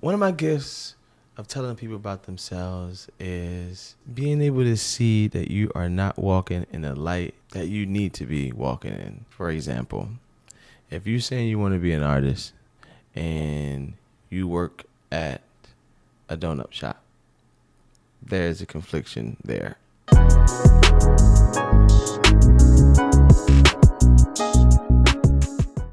One of my gifts of telling people about themselves is being able to see that you are not walking in the light that you need to be walking in. For example, if you're saying you want to be an artist and you work at a donut shop, there's a confliction there.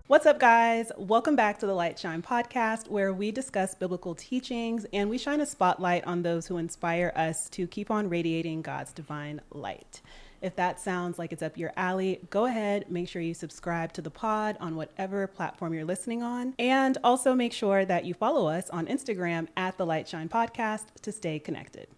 What's up, guys? Welcome back to the Light Shine podcast, where we discuss biblical teachings and we shine a spotlight on those who inspire us to keep on radiating God's divine light. If that sounds like it's up your alley, go ahead, make sure you subscribe to the pod on whatever platform you're listening on. And also make sure that you follow us on Instagram at the Light Shine podcast to stay connected.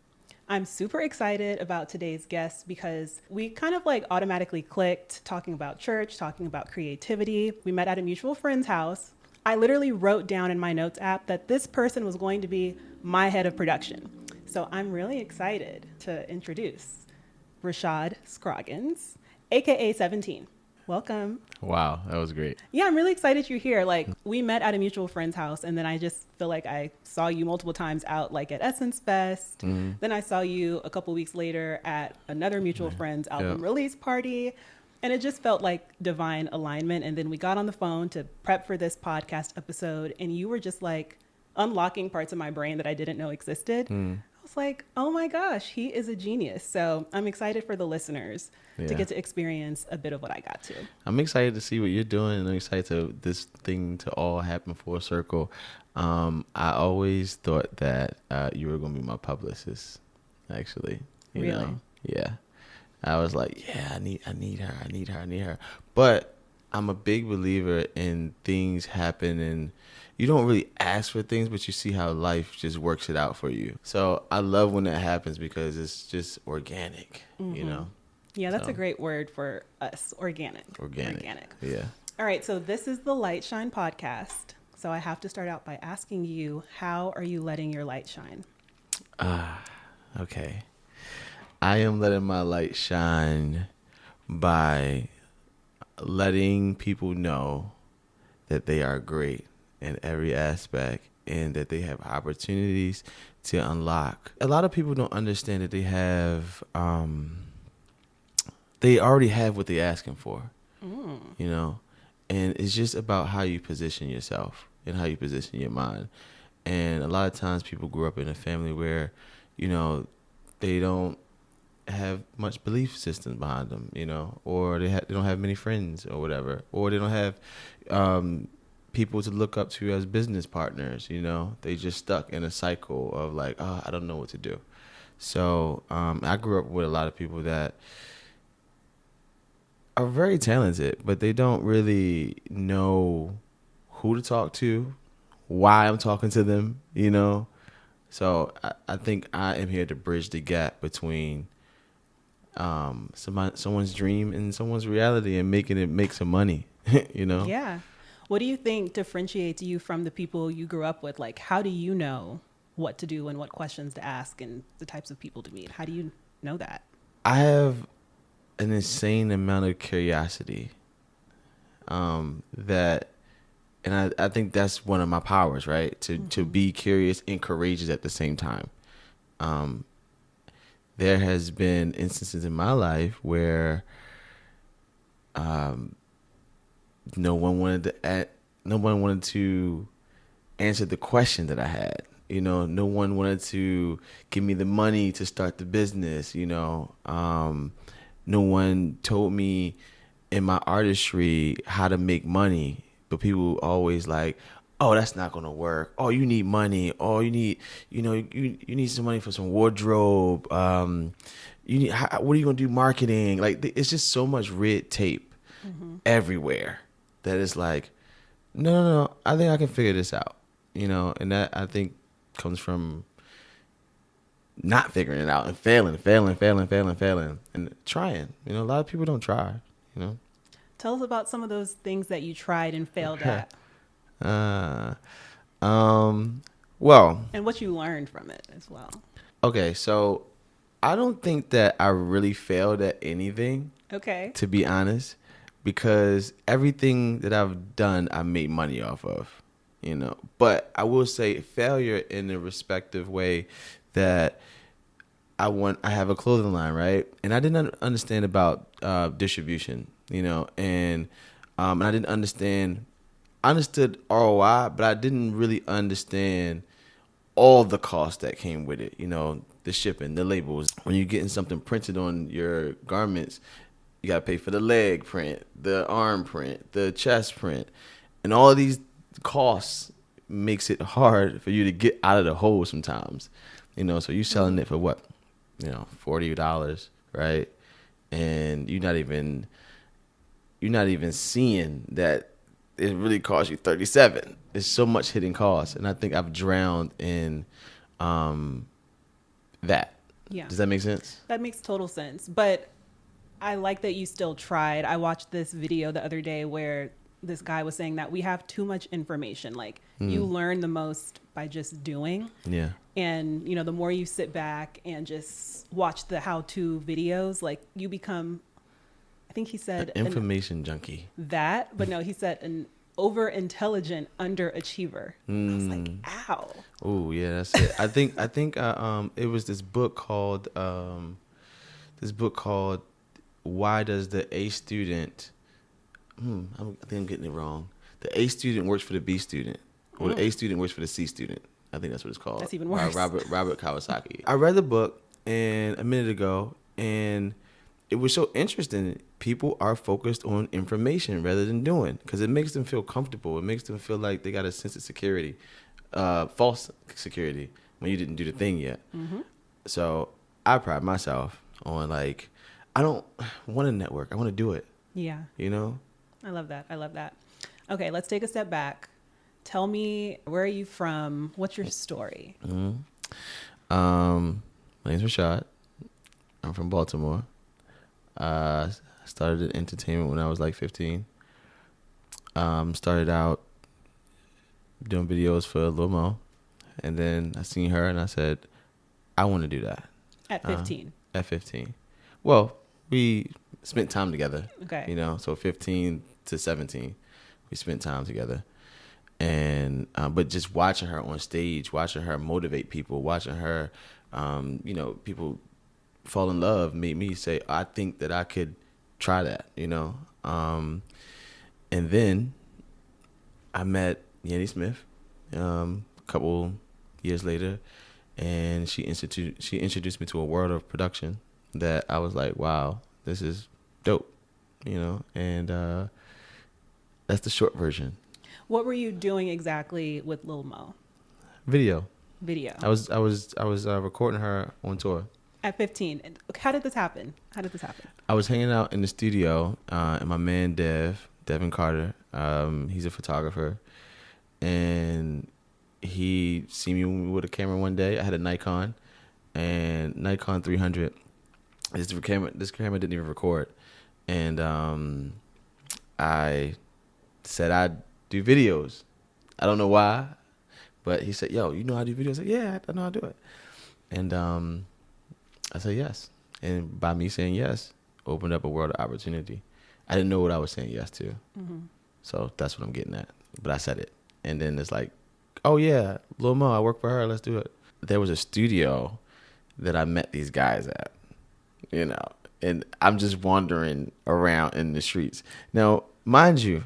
I'm super excited about today's guest because we kind of automatically clicked talking about church, talking about creativity. We met at a mutual friend's house. I literally wrote down in my notes app that this person was going to be my head of production. So I'm really excited to introduce Rashad Scroggins, aka 17. Welcome. Wow, that was great. Yeah, I'm really excited you're here. We met at a mutual friend's house, and then I just feel like I saw you multiple times out, at Essence Fest. Mm-hmm. Then I saw you a couple weeks later at another mutual friend's album release party, and it just felt like divine alignment. And then we got on the phone to prep for this podcast episode, and you were just unlocking parts of my brain that I didn't know existed. I was like, oh my gosh, he is a genius. So I'm excited for the listeners to get to experience a bit of what I got to. I'm excited to see what you're doing, and I'm excited to this thing to all happen full circle. I always thought that you were going to be my publicist, actually. You know? Yeah. I was like, yeah, I need her. But I'm a big believer in things happen, and you don't really ask for things, but you see how life just works it out for you. So I love when that happens because it's just organic, you know? Yeah, that's a great word for us. Organic. Yeah. All right. So this is the Light Shine podcast. So I have to start out by asking you, how are you letting your light shine? Okay. I am letting my light shine by letting people know that they are great in every aspect and that they have opportunities to unlock. A lot of people don't understand that they have, they already have what they're asking for, you know, and it's just about how you position yourself and how you position your mind. And a lot of times people grew up in a family where, you know, they don't have much belief system behind them, you know, or they don't have many friends or whatever, or they don't have people to look up to as business partners, you know. They just stuck in a cycle of I don't know what to do. So I grew up with a lot of people that are very talented, but they don't really know who to talk to, why I'm talking to them, you know. So I think I am here to bridge the gap between someone's dream and someone's reality and making it make some money, you know? Yeah. What do you think differentiates you from the people you grew up with? How do you know what to do and what questions to ask and the types of people to meet? How do you know that? I have an insane amount of curiosity that, and I think that's one of my powers, right? To be curious and courageous at the same time. There has been instances in my life where no one wanted to answer the question that I had. You know, no one wanted to give me the money to start the business. You know, no one told me in my artistry how to make money. But people always oh, that's not gonna work. Oh, you need money. Oh, you need, you need some money for some wardrobe. What are you gonna do? Marketing. It's just so much red tape everywhere that it's no. I think I can figure this out. You know, and that I think comes from not figuring it out and failing, and trying. You know, a lot of people don't try. You know. Tell us about some of those things that you tried and failed at. Well, and what you learned from it as well. Okay, so I don't think that I really failed at anything. Okay. To be honest, because everything that I've done, I made money off of. you know. But I will say failure in the respective way that I have a clothing line, right? And I didn't understand about distribution, you know, and I didn't understand. I understood ROI, but I didn't really understand all the costs that came with it. You know, the shipping, the labels. When you're getting something printed on your garments, you gotta pay for the leg print, the arm print, the chest print, and all of these costs makes it hard for you to get out of the hole sometimes. You know, so you're selling it for what? You know, $40, right? And you're not even seeing that it really costs you 37. There's so much hidden costs, and I think I've drowned in that. Yeah. Does that make sense? That makes total sense. But I like that you still tried. I watched this video the other day where this guy was saying that we have too much information. Like you learn the most by just doing. Yeah. And, you know, the more you sit back and just watch the how-to videos, like you become, I think he said Information junkie. but no, he said an over-intelligent underachiever. I was like, ow. Oh yeah, that's it. I think it was this book called Why Does the A Student I think I'm getting it wrong. The A student works for the B student, or the A student works for the C student. I think that's what it's called. That's even worse. Robert Kawasaki. I read the book a minute ago, and it was so interesting. People are focused on information rather than doing, because it makes them feel comfortable. It makes them feel like they got a sense of security, false security, when you didn't do the thing yet. Mm-hmm. So I pride myself on, like, I don't want to network. I want to do it. Yeah. You know? I love that. I love that. Okay, let's take a step back. Tell me, where are you from? What's your story? Mm-hmm. My name's Rashad. I'm from Baltimore. I started in entertainment when I was like 15. Started out doing videos for Lil Mo, and then I seen her and I said, I want to do that. At 15? At 15. Well, we spent time together. Okay. You know, so 15 to 17, we spent time together. And but just watching her on stage, watching her motivate people, watching her, you know, people fall in love made me say, I think that I could try that, you know. And then I met Yanni Smith a couple years later, and she introduced me to a world of production that I was like, wow, this is dope, you know. And that's the short version. What were you doing exactly with Lil Mo? Video. I was recording her on tour. At 15. How did this happen? I was hanging out in the studio, and my man Devin Carter, he's a photographer, and he seen me with a camera one day. I had a Nikon 300. This camera didn't even record, and I said I'd do videos. I don't know why, but he said, "Yo, you know how to do videos?" I said, "Yeah, I know how to do it." And I said yes. And by me saying yes, opened up a world of opportunity. I didn't know what I was saying yes to. Mm-hmm. So that's what I'm getting at. But I said it. And then it's like, oh yeah, Lil Mo, I work for her. Let's do it. There was a studio that I met these guys at, you know, and I'm just wandering around in the streets. Now, mind you,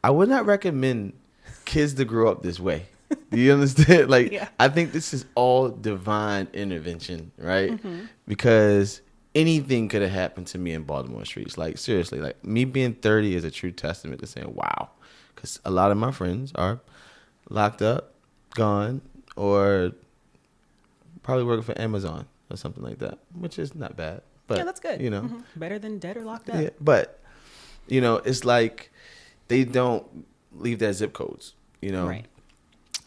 I would not recommend kids to grow up this way. Do you understand? Like, yeah. I think this is all divine intervention, right? Mm-hmm. Because anything could have happened to me in Baltimore streets. Like, seriously, like me being 30 is a true testament to saying, wow. Because a lot of my friends are locked up, gone, or probably working for Amazon or something like that, which is not bad. But, yeah, that's good. You know, better than dead or locked up. Yeah, but, you know, it's like they don't leave their zip codes, you know? Right.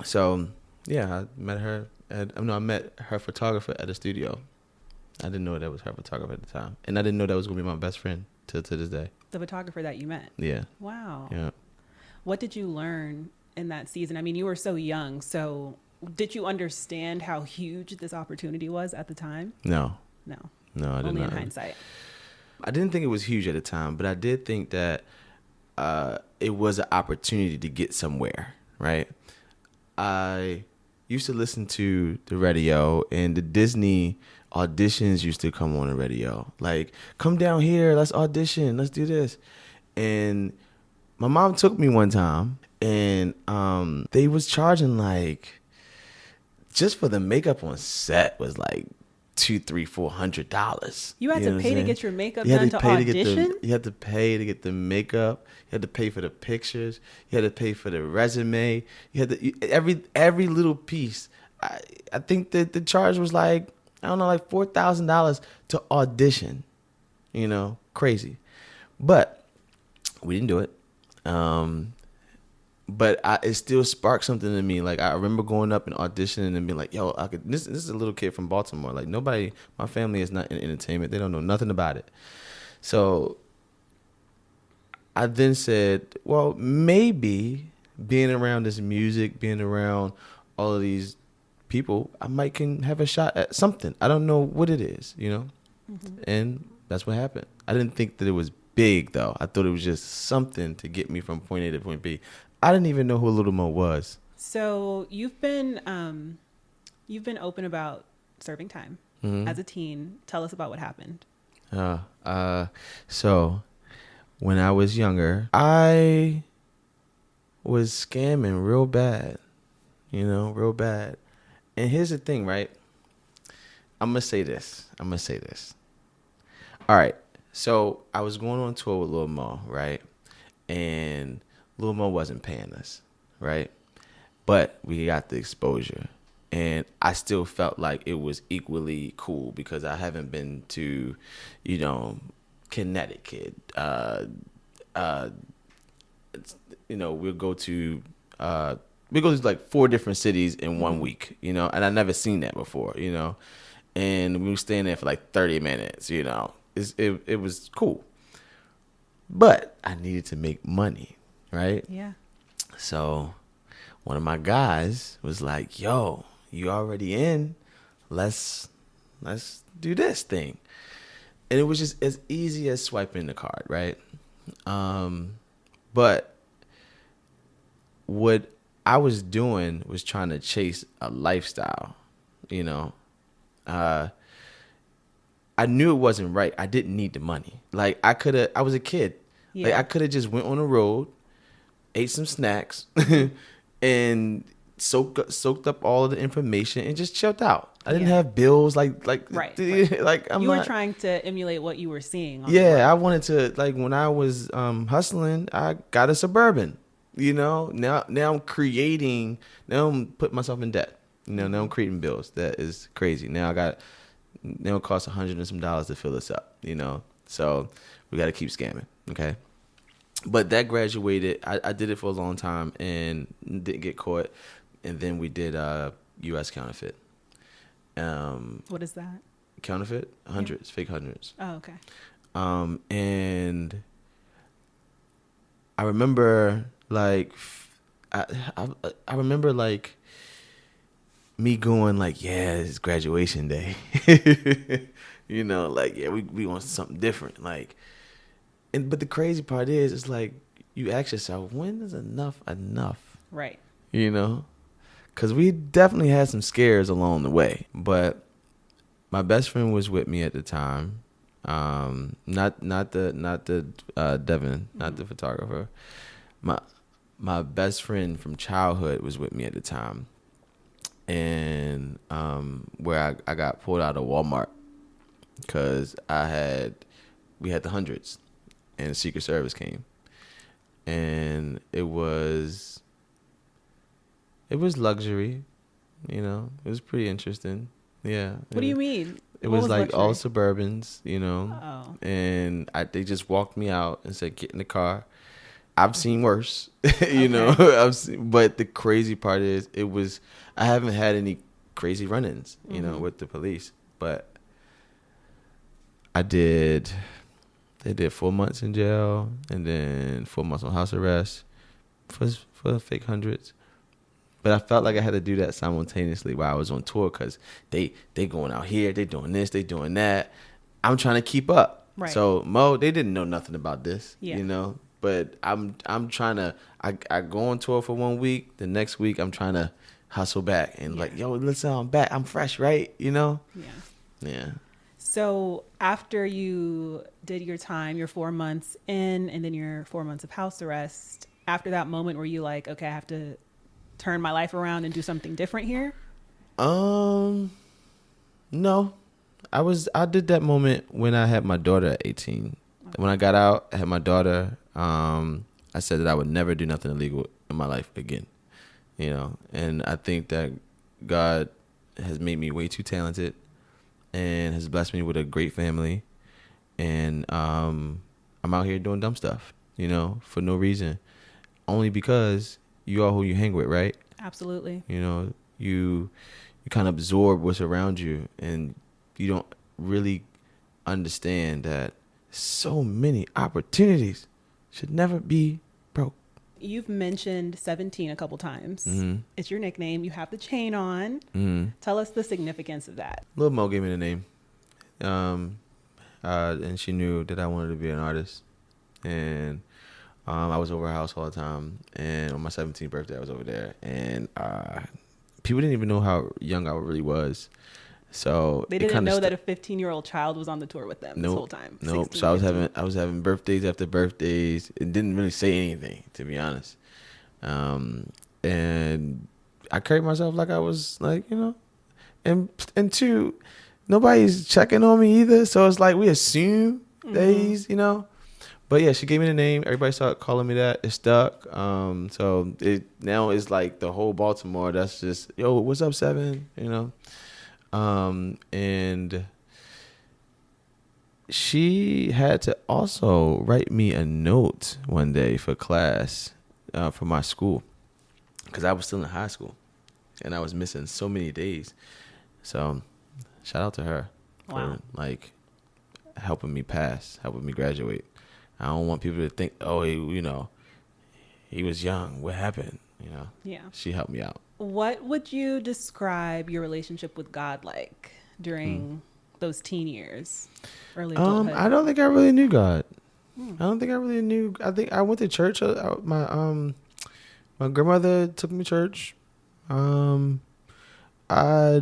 So, yeah, I met her photographer at a studio. I didn't know that was her photographer at the time. And I didn't know that was going to be my best friend to this day. The photographer that you met? Yeah. Wow. Yeah. What did you learn in that season? I mean, you were so young. So did you understand how huge this opportunity was at the time? No. No, I didn't. Only in hindsight. I didn't think it was huge at the time, but I did think that it was an opportunity to get somewhere. right? I used to listen to the radio, and the Disney auditions used to come on the radio. Like, come down here, let's audition, let's do this. And my mom took me one time, and they was charging like, just for the makeup on set was like $200, $300, $400. You had know to what pay I'm to saying? get your makeup You had done to to pay to get audition? you had to pay to get the makeup. You had to pay for the pictures. You had to pay for the resume. You had to every little piece. I think that the charge was like, I don't know, like $4,000 to audition. Crazy. But we didn't do it. But it still sparked something in me. Like, I remember going up and auditioning and being like, "Yo, I could." This is a little kid from Baltimore. Like, nobody, my family is not in entertainment. They don't know nothing about it. So I then said, "Well, maybe being around this music, being around all of these people, I might can have a shot at something. I don't know what it is. And that's what happened. I didn't think that it was big, though. I thought it was just something to get me from point A to point B. I didn't even know who Little Mo was. So you've been open about serving time as a teen. Tell us about what happened. So when I was younger, I was scamming real bad, real bad. And here's the thing, right? I'm going to say this. All right. So I was going on tour with Lil Mo, right? And Lil Mo wasn't paying us, right? But we got the exposure. And I still felt like it was equally cool because I haven't been to, Connecticut. We'll go to like 4 different cities in 1 week, and I never seen that before, and we were staying there for like 30 minutes, it was cool. But I needed to make money, right? Yeah. So one of my guys was like, "Yo, you already in? Let's do this thing." And it was just as easy as swiping the card, right? But what I was doing was trying to chase a lifestyle, I knew it wasn't right. I didn't need the money. Like, I was a kid. Yeah. Like, I could have just went on the road, ate some snacks, and soaked up all of the information and just chilled out. I didn't have bills like Right. like You were trying to emulate what you were seeing. Yeah, I wanted to, like, when I was hustling, I got a Suburban. Now I'm creating. Now I'm putting myself in debt. Now I'm creating bills. That is crazy. Now it costs $100 and some to fill this up. So we got to keep scamming. Okay. But that graduated. I did it for a long time and didn't get caught. And then we did U.S. counterfeit. What is that? Counterfeit? Hundreds, fake hundreds. Oh, okay. And I remember, like, I remember, like, me going, like, yeah, it's graduation day. Like, yeah, we want something different. Like, but the crazy part is, it's like, you ask yourself, when is enough? Right. Because we definitely had some scares along the way. But my best friend was with me at the time. Not the Devin, not the photographer. My best friend from childhood was with me at the time. And where I got pulled out of Walmart because we had the hundreds and the Secret Service came. And it was luxury, it was pretty interesting. Yeah. What do you mean? It What was like luxury? all Suburbans, Oh. and they just walked me out and said, "Get in the car." I've seen worse, Okay. but the crazy part is I haven't had any crazy run-ins, with the police, but they did 4 months in jail and then 4 months on house arrest for the fake hundreds. But I felt like I had to do that simultaneously while I was on tour because they going out here, they doing this, they doing that. I'm trying to keep up. Right. So Mo, they didn't know nothing about this, Yeah. But I'm trying to. I go on tour for 1 week. The next week I'm trying to hustle back and like, yo, listen, I'm back. I'm fresh, right? You know? Yeah. Yeah. So after you did your time, your 4 months in, and then your 4 months of house arrest, after that moment, were you like, okay, I have to turn my life around and do something different here? No. I did that moment when I had my daughter at 18. Okay. When I got out, I had my daughter. I said that I would never do nothing illegal in my life again. You know, and I think that God has made me way too talented and has blessed me with a great family. And I'm out here doing dumb stuff, you know, for no reason. Only because you are who you hang with, right? Absolutely. You know, you kind of absorb what's around you, and you don't really understand that so many opportunities should never be broke. You've mentioned 17 a couple times. Mm-hmm. It's your nickname. You have the chain on. Mm-hmm. Tell us the significance of that. Lil Mo gave me the name. And she knew that I wanted to be an artist. And I was over her house all the time. And on my 17th birthday, I was over there. And people didn't even know how young I really was. So they didn't know that a 15-year-old child was on the tour with them this whole time. Nope. 16, So I 15. was having birthdays after birthdays. It didn't really say anything, to be honest. And I carried myself like I was like, you know, and two, nobody's checking on me either. So it's like we assume that he's, you know. But yeah, she gave me the name. Everybody started calling me that. It stuck. So it now is like the whole Baltimore. That's just, yo, what's up, Seven? You know. And she had to also write me a note one day for class, for my school, because I was still in high school and I was missing so many days. So shout out to her for like helping me pass, helping me graduate. I don't want people to think, oh, you know, he was young. What happened? You know? Yeah. She helped me out. What would you describe your relationship with God like during those teen years, early adulthood? I don't think I really knew God. I don't think I really knew. I think I went to church. My grandmother took me to church. I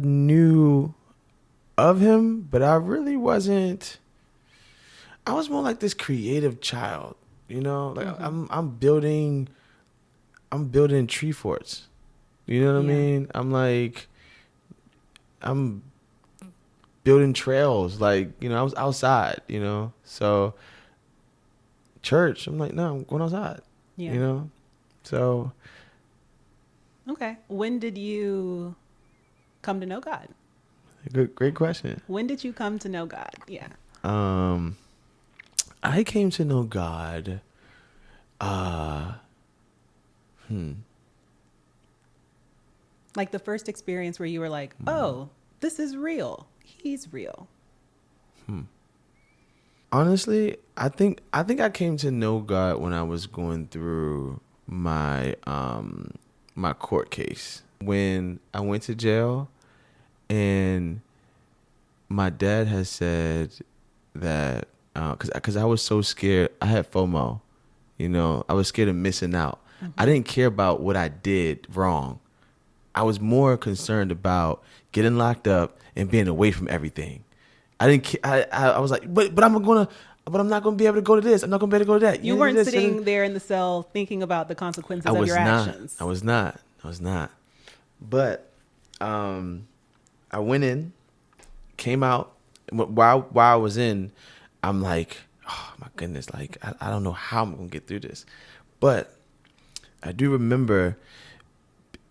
knew of him, but I really wasn't. I was more like this creative child, you know. Like I'm building tree forts. You know what I mean? I'm building trails. Like, you know, I was outside, you know. So church, I'm like, no, I'm going outside. Yeah. You know? So okay. When did you come to know God? Great question. When did you come to know God? Yeah. I came to know God like the first experience where you were like, oh, this is real. He's real. Honestly, I think I came to know God when I was going through my my court case. When I went to jail, and my dad has said that because I was so scared. I had FOMO, you know. I was scared of missing out. I didn't care about what I did wrong. I was more concerned about getting locked up and being away from everything. I didn't. I was like, but I'm not gonna be able to go to this. I'm not gonna be able to go to that. You weren't sitting there in the cell thinking about the consequences of your actions. I was not. But I went in, came out. While I was in, I'm like, oh my goodness, like I don't know how I'm gonna get through this. But I do remember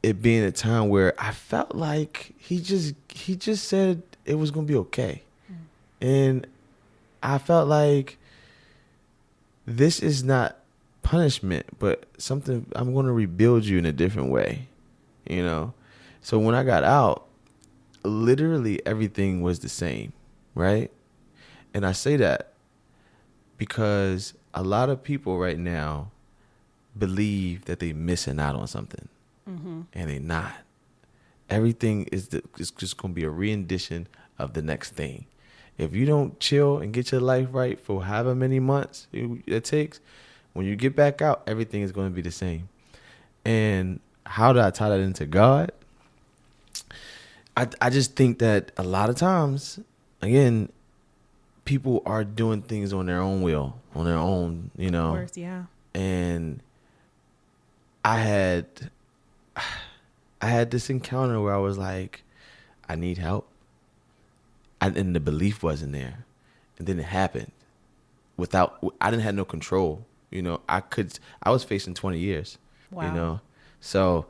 it being a time where I felt like he just said it was gonna be okay. And I felt like this is not punishment, but something. I'm going to rebuild you in a different way, you know? So when I got out, literally everything was the same, right? And I say that because a lot of people right now believe that they're missing out on something, and they're not. Everything is just going to be a rendition of the next thing. If you don't chill and get your life right for however many months it takes, When you get back out, everything is going to be the same. And how do I tie that into God? I just think that a lot of times, again, people are doing things on their own will, on their own, Of course, yeah. And I had this encounter where I was like, I need help. And the belief wasn't there. And then it happened I didn't have no control. I was facing 20 years, Wow. So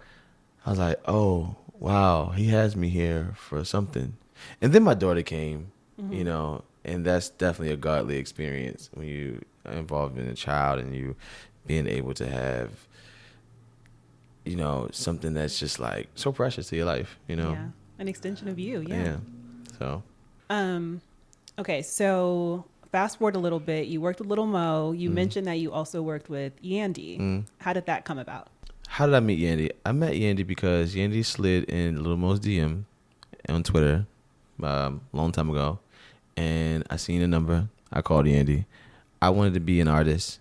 I was like, oh, wow, he has me here for something. And then my daughter came, and that's definitely a godly experience when you are involved in a child and you being able to have, something that's just like so precious to your life, Yeah. An extension of you. Yeah. Yeah. So. Okay. So fast forward a little bit. You worked with Little Mo. You mentioned that you also worked with Yandy. How did that come about? How did I meet Yandy? I met Yandy because Yandy slid in Little Mo's DM on Twitter long time ago, and I seen a number. I called Yandy. I wanted to be an artist,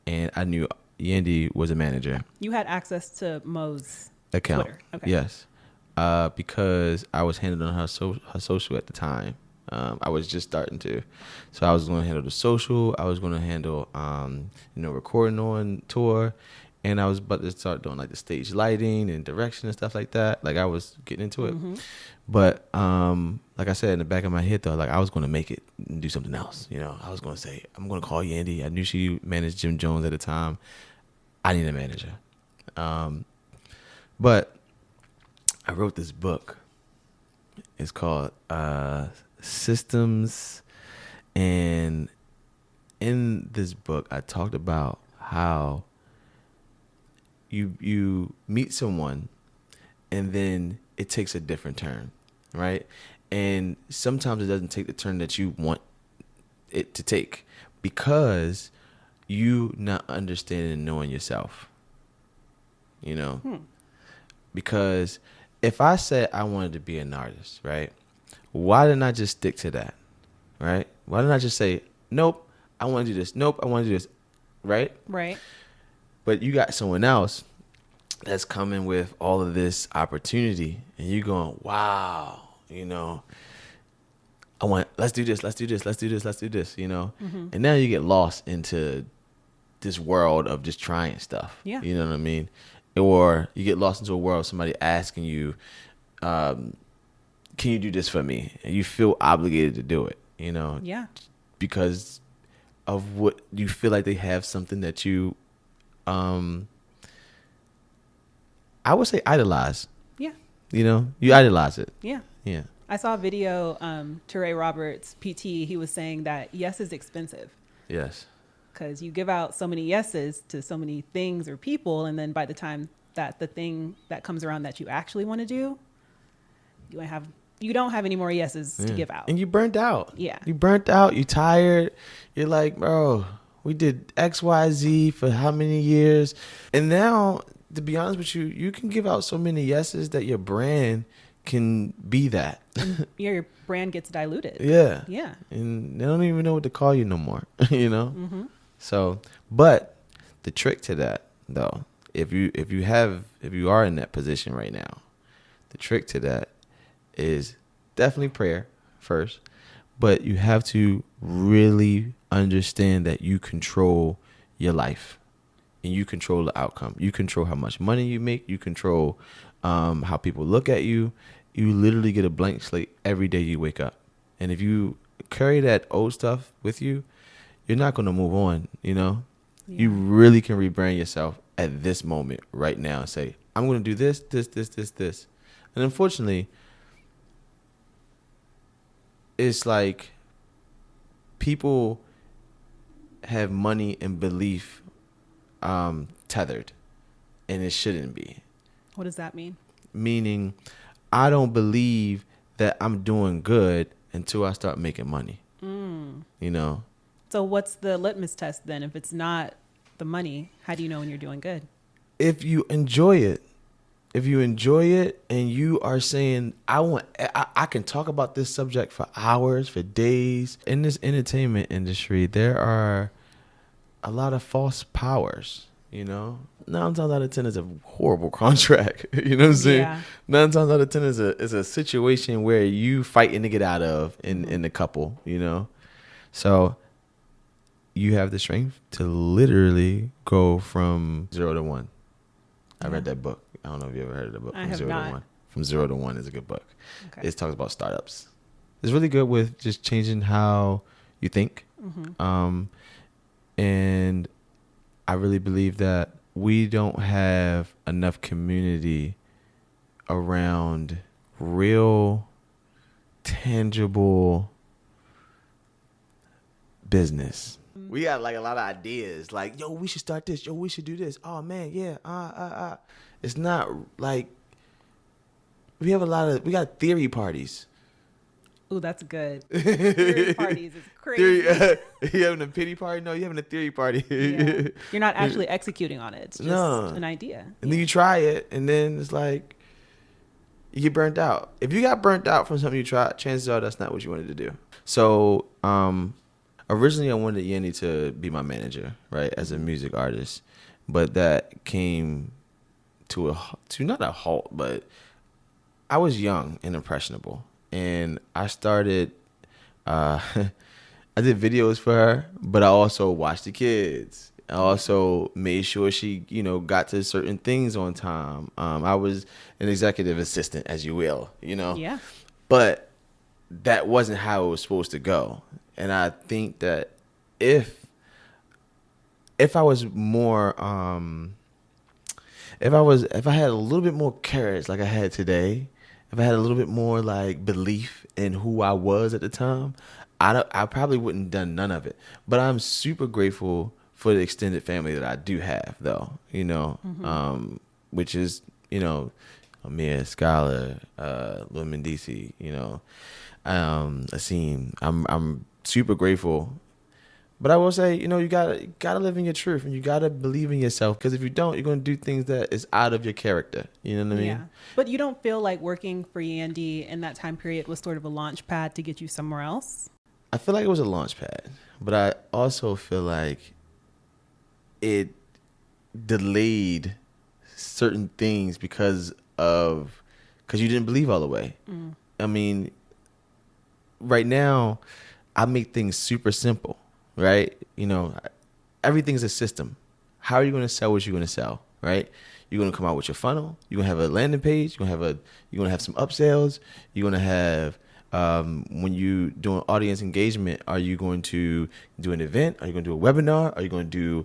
and I knew Yandy was a manager. You had access to Mo's Account. Twitter. Okay. Yes, because I was handling her social at the time. I was just starting to, so I was going to handle the social. I was going to handle, recording on tour, and I was about to start doing like the stage lighting and direction and stuff like that. Like I was getting into it, but like I said in the back of my head though, like I was going to make it and do something else. I was going to say I'm going to call Yandy. I knew she managed Jim Jones at the time. I need a manager, but I wrote this book. It's called Systems, and in this book I talked about how you meet someone and then it takes a different turn, right? And sometimes it doesn't take the turn that you want it to take because you not understanding and knowing yourself, because if I said I wanted to be an artist, right? Why didn't I just stick to that, right? Why didn't I just say, nope, I want to do this. Nope, I want to do this, right? Right. But you got someone else that's coming with all of this opportunity, and you going, wow, let's do this, let's do this, let's do this, let's do this, And now you get lost into this world of just trying stuff. Yeah. You know what I mean? Or you get lost into a world of somebody asking you, can you do this for me? And you feel obligated to do it, Yeah. because of what you feel like they have something that you, I would say idolize. Yeah. You idolize it. Yeah. Yeah. I saw a video, Teray Roberts, PT, he was saying that yes is expensive Yes. because you give out so many yeses to so many things or people, and then by the time that the thing that comes around that you actually want to do, you don't have any more yeses to give out. And you burnt out. Yeah. You burnt out. You tired. You're like, bro, we did X, Y, Z for how many years? And now, to be honest with you, you can give out so many yeses that your brand can be that. Your brand gets diluted. Yeah. Yeah. And they don't even know what to call you no more, So, but the trick to that though, if you are in that position right now, the trick to that is definitely prayer first, but you have to really understand that you control your life and you control the outcome. You control how much money you make. You control how people look at you. You literally get a blank slate every day you wake up. And if you carry that old stuff with you, you're not going to move on, Yeah. You really can rebrand yourself at this moment right now and say, I'm going to do this, this, this, this, this. And unfortunately, it's like people have money and belief tethered, and it shouldn't be. What does that mean? Meaning, I don't believe that I'm doing good until I start making money. So what's the litmus test then? If it's not the money, how do you know when you're doing good? If you enjoy it, and you are saying, I can talk about this subject for hours, for days. In this entertainment industry, there are a lot of false powers. You know, 9 times out of 10 is a horrible contract. You know what I'm saying? Yeah. 9 times out of 10 is a situation where you fighting to get out of in the couple. You know, so you have the strength to literally go from 0 to 1. I read that book. I don't know if you ever heard of the book. I From have Zero not. to One. From 0 to 1 is a good book. Okay. It talks about startups. It's really good with just changing how you think. And I really believe that we don't have enough community around real, tangible business. We got like a lot of ideas. Like, yo, we should start this. Yo, we should do this. Oh man, yeah. It's not like we got theory parties. Ooh, that's good. Theory parties is crazy. You having a pity party? No, you having a theory party. Yeah. You're not actually executing on it. It's just an idea. And then you try it, and then it's like you get burnt out. If you got burnt out from something you tried, chances are that's not what you wanted to do. So, originally I wanted Yenny to be my manager, right, as a music artist, but that came to not a halt, but I was young and impressionable. And I started, I did videos for her, but I also watched the kids. I also made sure she, got to certain things on time. I was an executive assistant, as you will, Yeah. But that wasn't how it was supposed to go. And I think that if I was more, if I had a little bit more courage like I had today, if I had a little bit more like belief in who I was at the time, I probably wouldn't have done none of it. But I'm super grateful for the extended family that I do have, though. Which is Amir, Scholar, Lil Mendici, Asim. I'm super grateful. But I will say, you gotta live in your truth, and you gotta believe in yourself. Because if you don't, you're gonna do things that is out of your character. You know what I mean? Yeah. But you don't feel like working for Yandy in that time period was sort of a launch pad to get you somewhere else? I feel like it was a launch pad, but I also feel like it delayed certain things because you didn't believe all the way. I mean, right now, I make things super simple. Right? Everything's a system. How are you going to sell what you're going to sell? Right? You're going to come out with your funnel. You're going to have a landing page. You're going to have some upsells. You're going to have, when you doing audience engagement, are you going to do an event? Are you going to do a webinar? Are you going to do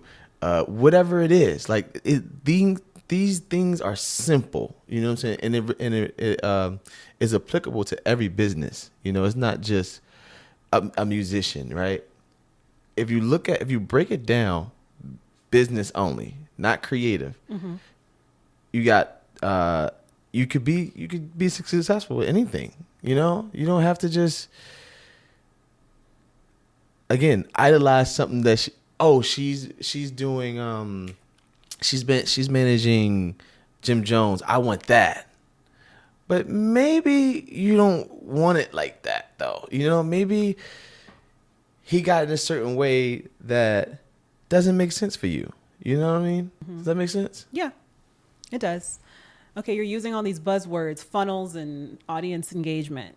whatever it is? Like these things are simple. You know what I'm saying? And it is applicable to every business. It's not just a musician, right? If you break it down, business only, not creative, you got you could be successful with anything. You don't have to just idolize something that she's doing. She's managing Jim Jones. I want that, but maybe you don't want it like that though. Maybe he got in a certain way that doesn't make sense for you. You know what I mean? Does that make sense? Yeah, it does. Okay, you're using all these buzzwords, funnels and audience engagement.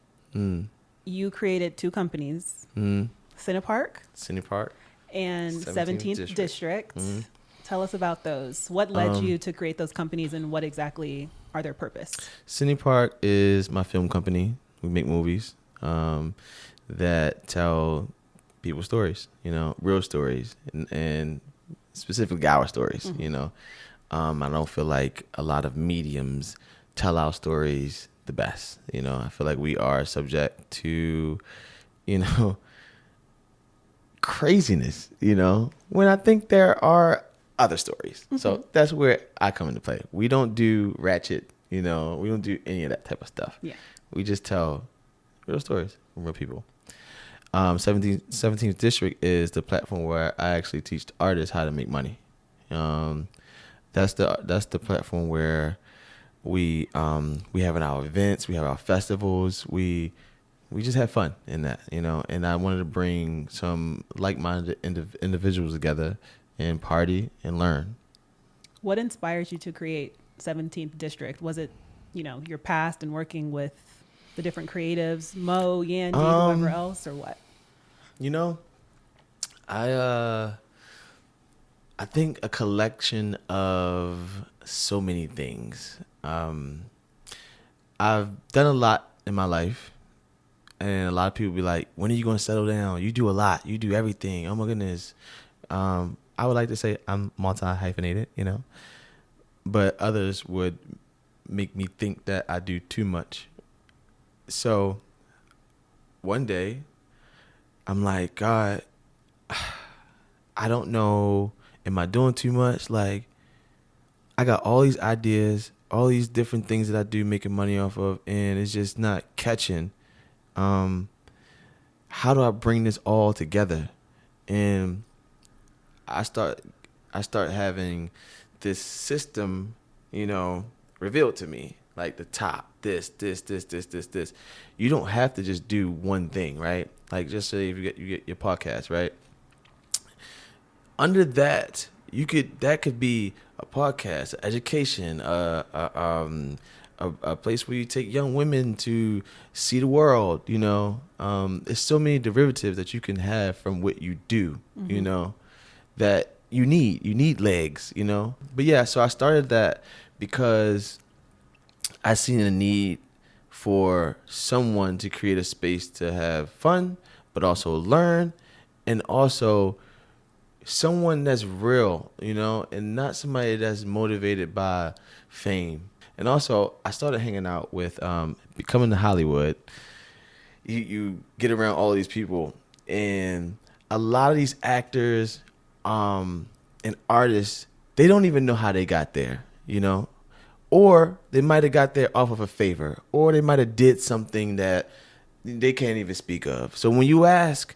You created 2 companies, Cinepark and 17th District. Tell us about those. What led you to create those companies, and what exactly are their purpose? Cinepark is my film company. We make movies that tell people's stories, real stories, and specifically our stories. I don't feel like a lot of mediums tell our stories the best. I feel like we are subject to, craziness, when I think there are other stories. So that's where I come into play. We don't do ratchet, we don't do any of that type of stuff. Yeah. We just tell real stories from real people. 17th District is the platform where I actually teach artists how to make money. That's the platform where we have our events, we have our festivals, we just have fun in that, and I wanted to bring some like-minded individuals together and party and learn. What inspires you to create 17th District? Was it, your past and working with the different creatives, Mo, Yandy, whoever else, or what? You know, I think a collection of so many things. I've done a lot in my life, and a lot of people be like, "When are you going to settle down? You do a lot. You do everything. Oh my goodness." I would like to say I'm multi-hyphenated, but others would make me think that I do too much. So one day, I'm like, God, I don't know. Am I doing too much? Like, I got all these ideas, all these different things that I do making money off of, and it's just not catching. How do I bring this all together? And I start having this system, revealed to me, like the top, this. You don't have to just do one thing, right? Like, just say if you get your podcast, right? Under that, that could be a podcast, education, a place where you take young women to see the world. There's so many derivatives that you can have from what you do. That you need legs. But yeah, so I started that because I seen a need for someone to create a space to have fun, but also learn, and also someone that's real, and not somebody that's motivated by fame. And also, I started hanging out with, coming to Hollywood, you get around all these people, and a lot of these actors and artists, they don't even know how they got there, or they might have got there off of a favor, or they might have did something that they can't even speak of. So when you ask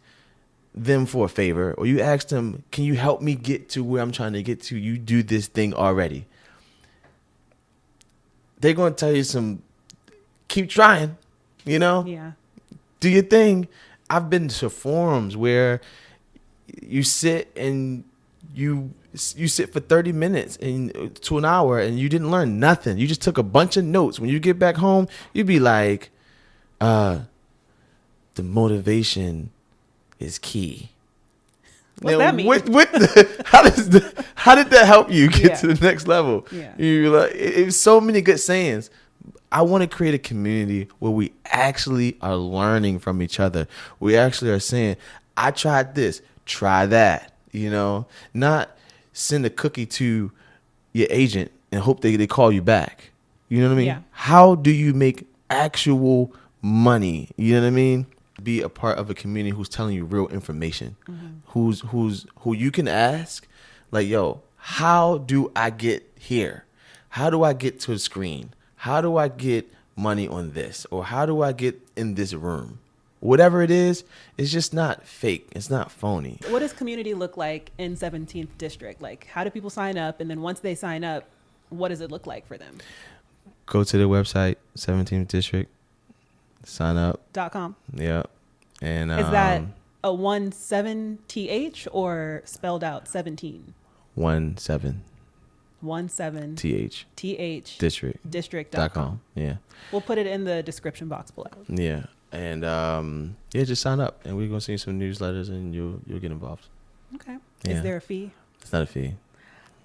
them for a favor, or you ask them, can you help me get to where I'm trying to get to? You do this thing already. They're going to tell you keep trying, Yeah. do your thing. I've been to forums where you sit and you sit for 30 minutes to an hour and you didn't learn nothing. You just took a bunch of notes. When you get back home, you'd be like, the motivation is key. What's that mean? How did that help you get to the next level? Yeah. You like, it was so many good sayings. I want to create a community where we actually are learning from each other. We actually are saying, I tried this, try that, not send a cookie to your agent and hope they call you back. You know what I mean? Yeah. How do you make actual money? You know what I mean? Be a part of a community who's telling you real information, who you can ask, like, yo, how do I get here? How do I get to the screen? How do I get money on this? Or how do I get in this room? Whatever it is, it's just not fake. It's not phony. What does community look like in 17th District? Like, how do people sign up? And then once they sign up, what does it look like for them? Go to the website, 17th District, sign up. .com. Yeah. And is that a 17th or spelled out 17? 17. 17 th district.com. Yeah. We'll put it in the description box below. Yeah. And just sign up, and we're gonna send you some newsletters, and you'll get involved. Okay. Yeah. Is there a fee? It's not a fee.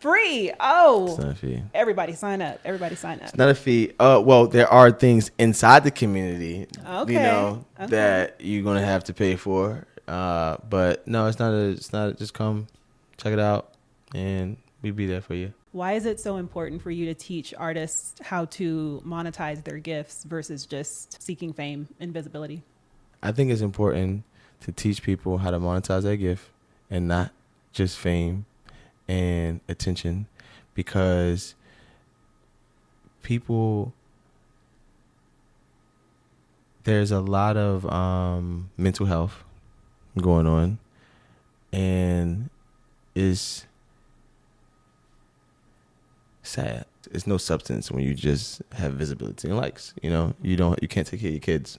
Free. Oh. It's not a fee. Everybody sign up. It's not a fee. Well, there are things inside the community, that you're gonna have to pay for. But no, it's not. Just come, check it out, and we'll be there for you. Why is it so important for you to teach artists how to monetize their gifts versus just seeking fame and visibility? I think it's important to teach people how to monetize their gift and not just fame and attention, because there's a lot of mental health going on, and it's sad. It's no substance when you just have visibility and likes. You can't take care of your kids.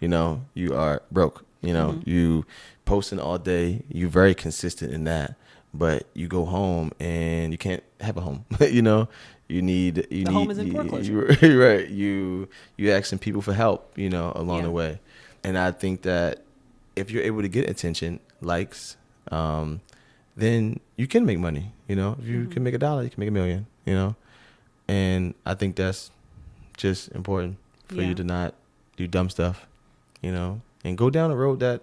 You are broke. You posting all day. You're very consistent in that, but you go home and you can't have a home. You know, The home is in foreclosure. you're right. You asking people for help, you know, along Yeah. the way. And I think that if you're able to get attention, likes, then you can make money. You know, if you can make $1, you can make $1 million. You know, and I think that's just important for Yeah. you to not do dumb stuff. You know, and go down a road that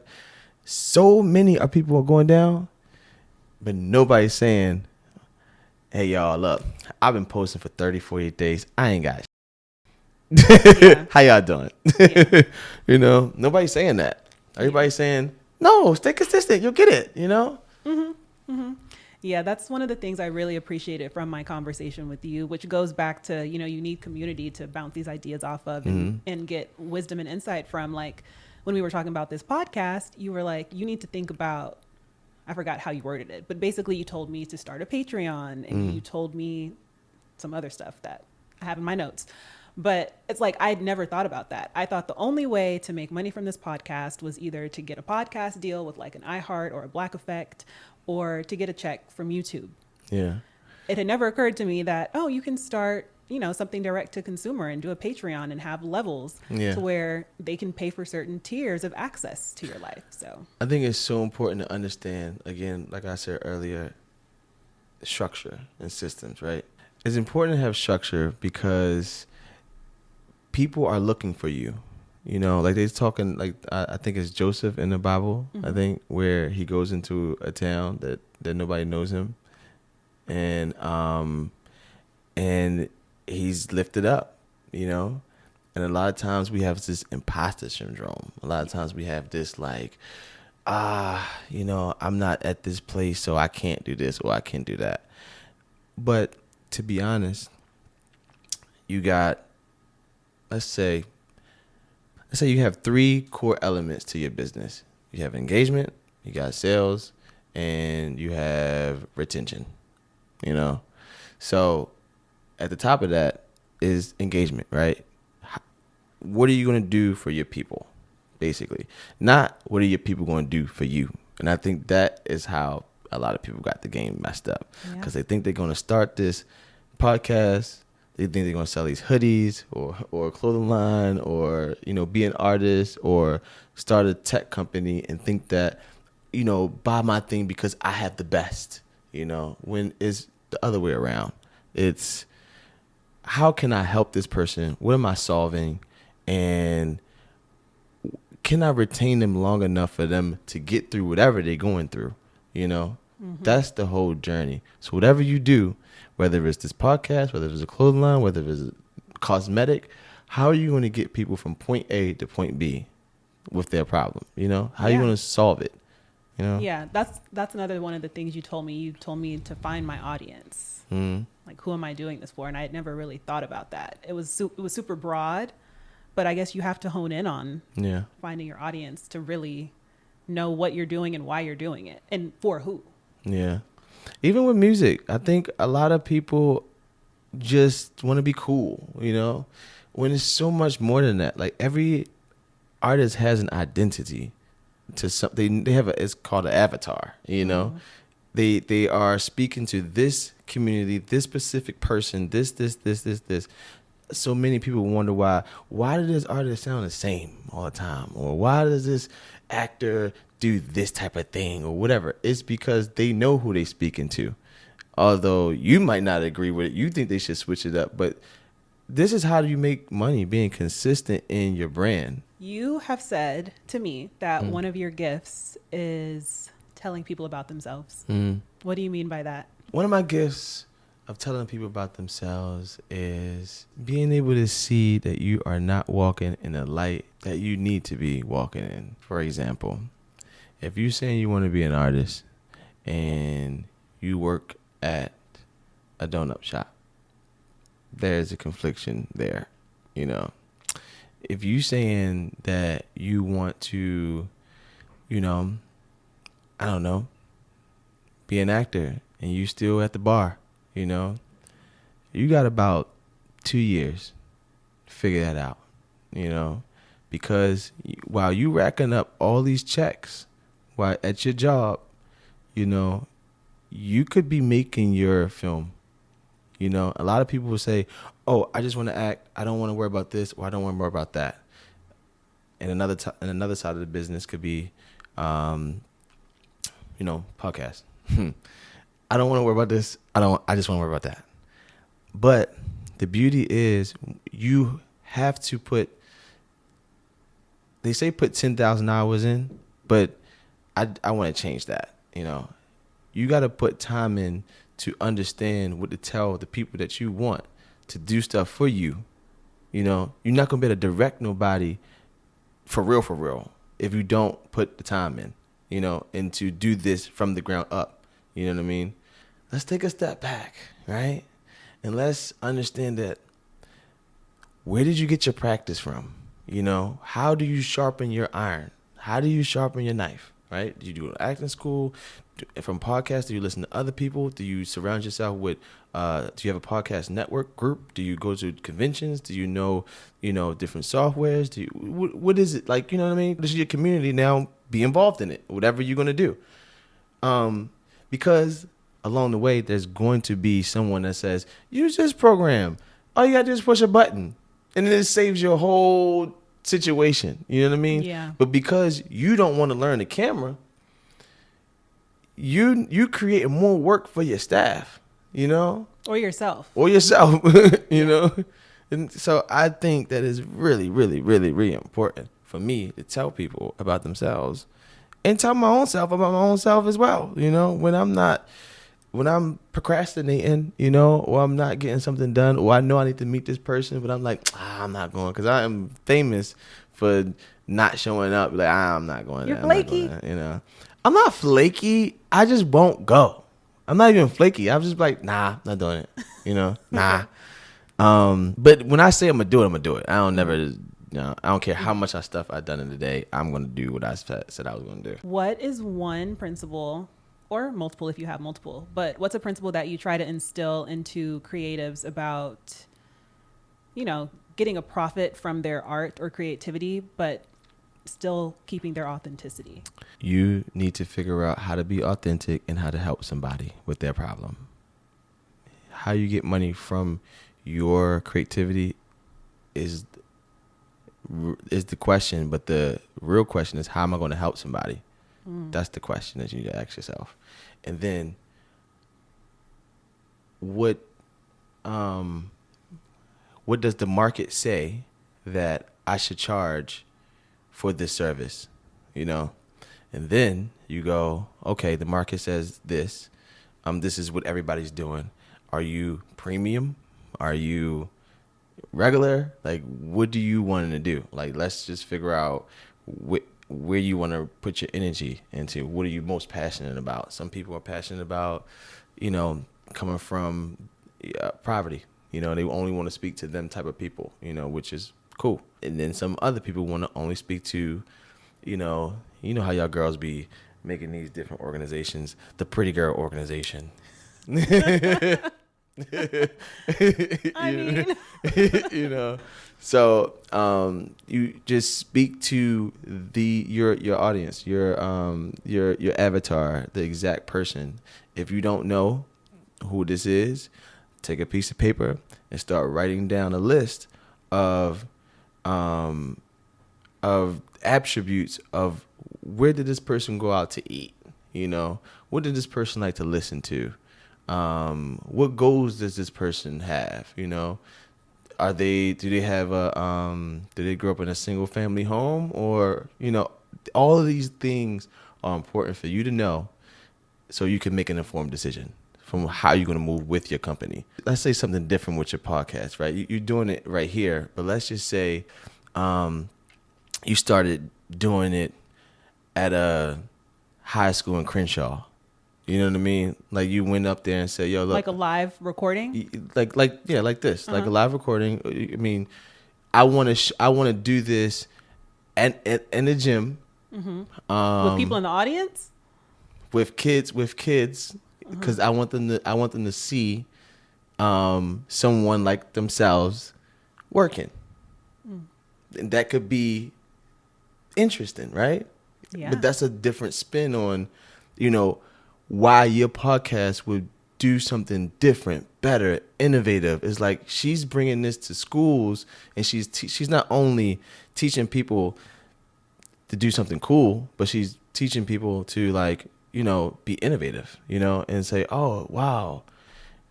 so many of people are going down, but nobody's saying, hey, y'all, look, I've been posting for 30, 48 days. I ain't got Yeah. How y'all doing? Yeah. You know, nobody's saying that. Everybody's saying, no, stay consistent. You'll get it, you know? Yeah, that's one of the things I really appreciated from my conversation with you, which goes back to, you need community to bounce these ideas off of and get wisdom and insight from. Like when we were talking about this podcast, you were like, you need to think about, I forgot how you worded it, but basically you told me to start a Patreon and you told me some other stuff that I have in my notes. But it's like, I'd never thought about that. I thought the only way to make money from this podcast was either to get a podcast deal with like an iHeart or a Black Effect, or to get a check from YouTube. Yeah. It had never occurred to me that, oh, you can start, something direct to consumer and do a Patreon and have levels Yeah. to where they can pay for certain tiers of access to your life. So I think it's so important to understand, again, like I said earlier, structure and systems, right? It's important to have structure because people are looking for you. You know, like they're talking, like I think it's Joseph in the Bible, I think, where he goes into a town that nobody knows him. And he's lifted up, you know? And a lot of times we have this imposter syndrome. A lot of times we have this like, I'm not at this place, so I can't do this or I can't do that. But to be honest, you got, let's say you have 3 core elements to your business. You have engagement, you got sales, and you have retention, you know? So at the top of that is engagement, right? What are you going to do for your people, basically? Not what are your people going to do for you? And I think that is how a lot of people got the game messed up, because they think they're going to start this podcast. They think they're going to sell these hoodies or a clothing line or, be an artist or start a tech company and think that, buy my thing because I have the best, when it's the other way around. It's how can I help this person? What am I solving? And can I retain them long enough for them to get through whatever they're going through? That's the whole journey. So whatever you do, whether it's this podcast, whether it's a clothing line, whether it's a cosmetic, how are you going to get people from point A to point B with their problem? How are you going to solve it? Yeah, that's another one of the things you told me. You told me to find my audience. Like, who am I doing this for? And I had never really thought about that. It was super broad, but I guess you have to hone in on finding your audience to really know what you're doing and why you're doing it and for who. Yeah. Even with music, I think a lot of people just want to be cool, when it's so much more than that. Like every artist has an identity to something. They have it's called an avatar, They are speaking to this community, this specific person, this. So many people wonder why does this artist sound the same all the time? Or why does this actor do this type of thing or whatever? It's because they know who they speaking to. Although you might not agree with it. You think they should switch it up. But this is how you make money, being consistent in your brand. You have said to me that one of your gifts is telling people about themselves. What do you mean by that? One of my gifts of telling people about themselves is being able to see that you are not walking in the light that you need to be walking in. For example, if you're saying you want to be an artist and you work at a donut shop, there's a confliction there, If you saying that you want to, I don't know, be an actor and you still at the bar, you got about 2 years to figure that out, because while you racking up all these checks while at your job, you you could be making your film. You know, a lot of people will say, "Oh, I just want to act. I don't want to worry about this, or I don't want to worry about that." And another side of the business could be, podcast. I don't want to worry about this. I just want to worry about that. But the beauty is, you have to put. They say put 10,000 hours in, but I want to change that. You know, you got to put time in to understand what to tell the people that you want to do stuff for you. You know, you're not gonna be able to direct nobody for real, if you don't put the time in, you know, and to do this from the ground up. You know what I mean? Let's take a step back, right? And let's understand that, where did you get your practice from? You know, how do you sharpen your iron? How do you sharpen your knife, right? Do you do acting school? From podcasts, do you listen to other people? Do you surround yourself with, do you have a podcast network group? Do you go to conventions? Do you know different softwares? Do you, what is it like? You know what I mean? This is your community now. Be involved in it, whatever you're going to do. Because along the way, there's going to be someone that says, use this program. All you got to do is push a button. And then it saves your whole situation. You know what I mean? Yeah. But because you don't want to learn the camera, you create more work for your staff, you know? Or yourself. You know? And so I think that is really, really, really, really important for me to tell people about themselves and tell my own self about my own self as well. You know, when I'm procrastinating, you know, or I'm not getting something done, or I know I need to meet this person, but I'm like, I'm not going, because I am famous for not showing up. Like, I'm not going. You're there. flaky. You know, I'm not flaky. I just won't go. I'm not even flaky. I'm just like, nah, not doing it. You know, nah. But when I say I'm gonna do it, I'm gonna do it. I don't never. I don't care how much stuff I've done in the day. I'm gonna do what I said I was gonna do. What is one principle, or multiple if you have multiple, but what's a principle that you try to instill into creatives about, you know, getting a profit from their art or creativity, but still keeping their authenticity? You need to figure out how to be authentic and how to help somebody with their problem. How you get money from your creativity is the question, but the real question is, how am I going to help somebody? That's the question that you need to ask yourself. And then what does the market say that I should charge for this service? You know? And then you go, okay, the market says this. This is what everybody's doing. Are you premium? Are you regular? Like, what do you want to do? Like, let's just figure out where you want to put your energy into. What are you most passionate about? Some people are passionate about, you know, coming from poverty. You know, they only want to speak to them type of people, you know, which is cool. And then some other people want to only speak to, you know how y'all girls be making these different organizations, the pretty girl organization. I mean, You know, so you just speak to your audience, your avatar, the exact person. If you don't know who this is, take a piece of paper and start writing down a list of attributes of, where did this person go out to eat? You know, what did this person like to listen to? What goals does this person have? You know, do they have do they grow up in a single family home? Or, you know, all of these things are important for you to know so you can make an informed decision from how you're going to move with your company. Let's say something different with your podcast, right? You're doing it right here, but let's just say you started doing it at a high school in Crenshaw. You know what I mean? Like, you went up there and said, "Yo, look." like a live recording? Like this, like a live recording. I mean, I want to do this in the gym, With people in the audience? with kids, because I want them to see someone like themselves working. And that could be interesting, right? Yeah. But that's a different spin on, you know, why your podcast would do something different, better, innovative. It's like she's bringing this to schools, and she's not only teaching people to do something cool, but she's teaching people to, like, you know, be innovative, you know, and say, oh, wow,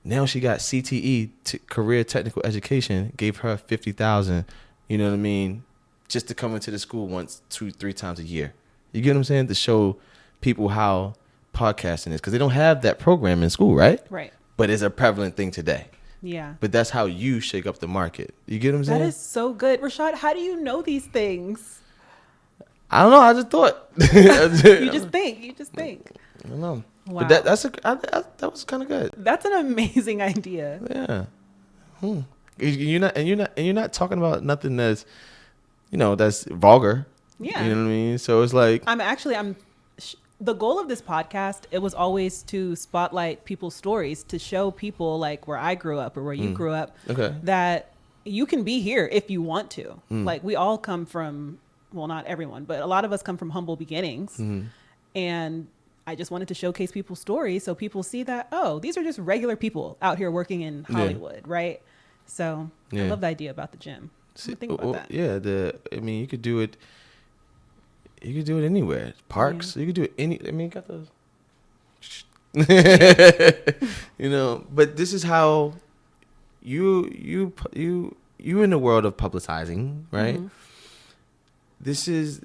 now she got CTE, career technical education, gave her 50,000, you know what I mean, just to come into the school once, 2-3 times a year. You get what I'm saying? To show people how podcasting is, because they don't have that program in school, right? Right. But it's a prevalent thing today. Yeah. But that's how you shake up the market. You get what I'm saying? That is so good. Rashad, how do you know these things? I don't know. I just thought. You just think. I don't know. Wow. But that was kind of good. That's an amazing idea. Yeah. You're not talking about nothing that's, you know, that's vulgar. Yeah. You know what I mean? So it's like, the goal of this podcast, it was always to spotlight people's stories, to show people, like, where I grew up or where you grew up, okay, that you can be here if you want to. Like, we all come from, well, not everyone, but a lot of us come from humble beginnings. And I just wanted to showcase people's stories so people see that, oh, these are just regular people out here working in Hollywood, right? So I love the idea about the gym. Think about that. Yeah, you could do it. You could do it anywhere. Parks. You could do it you got those. You know, but this is how you in the world of publicizing, right? This is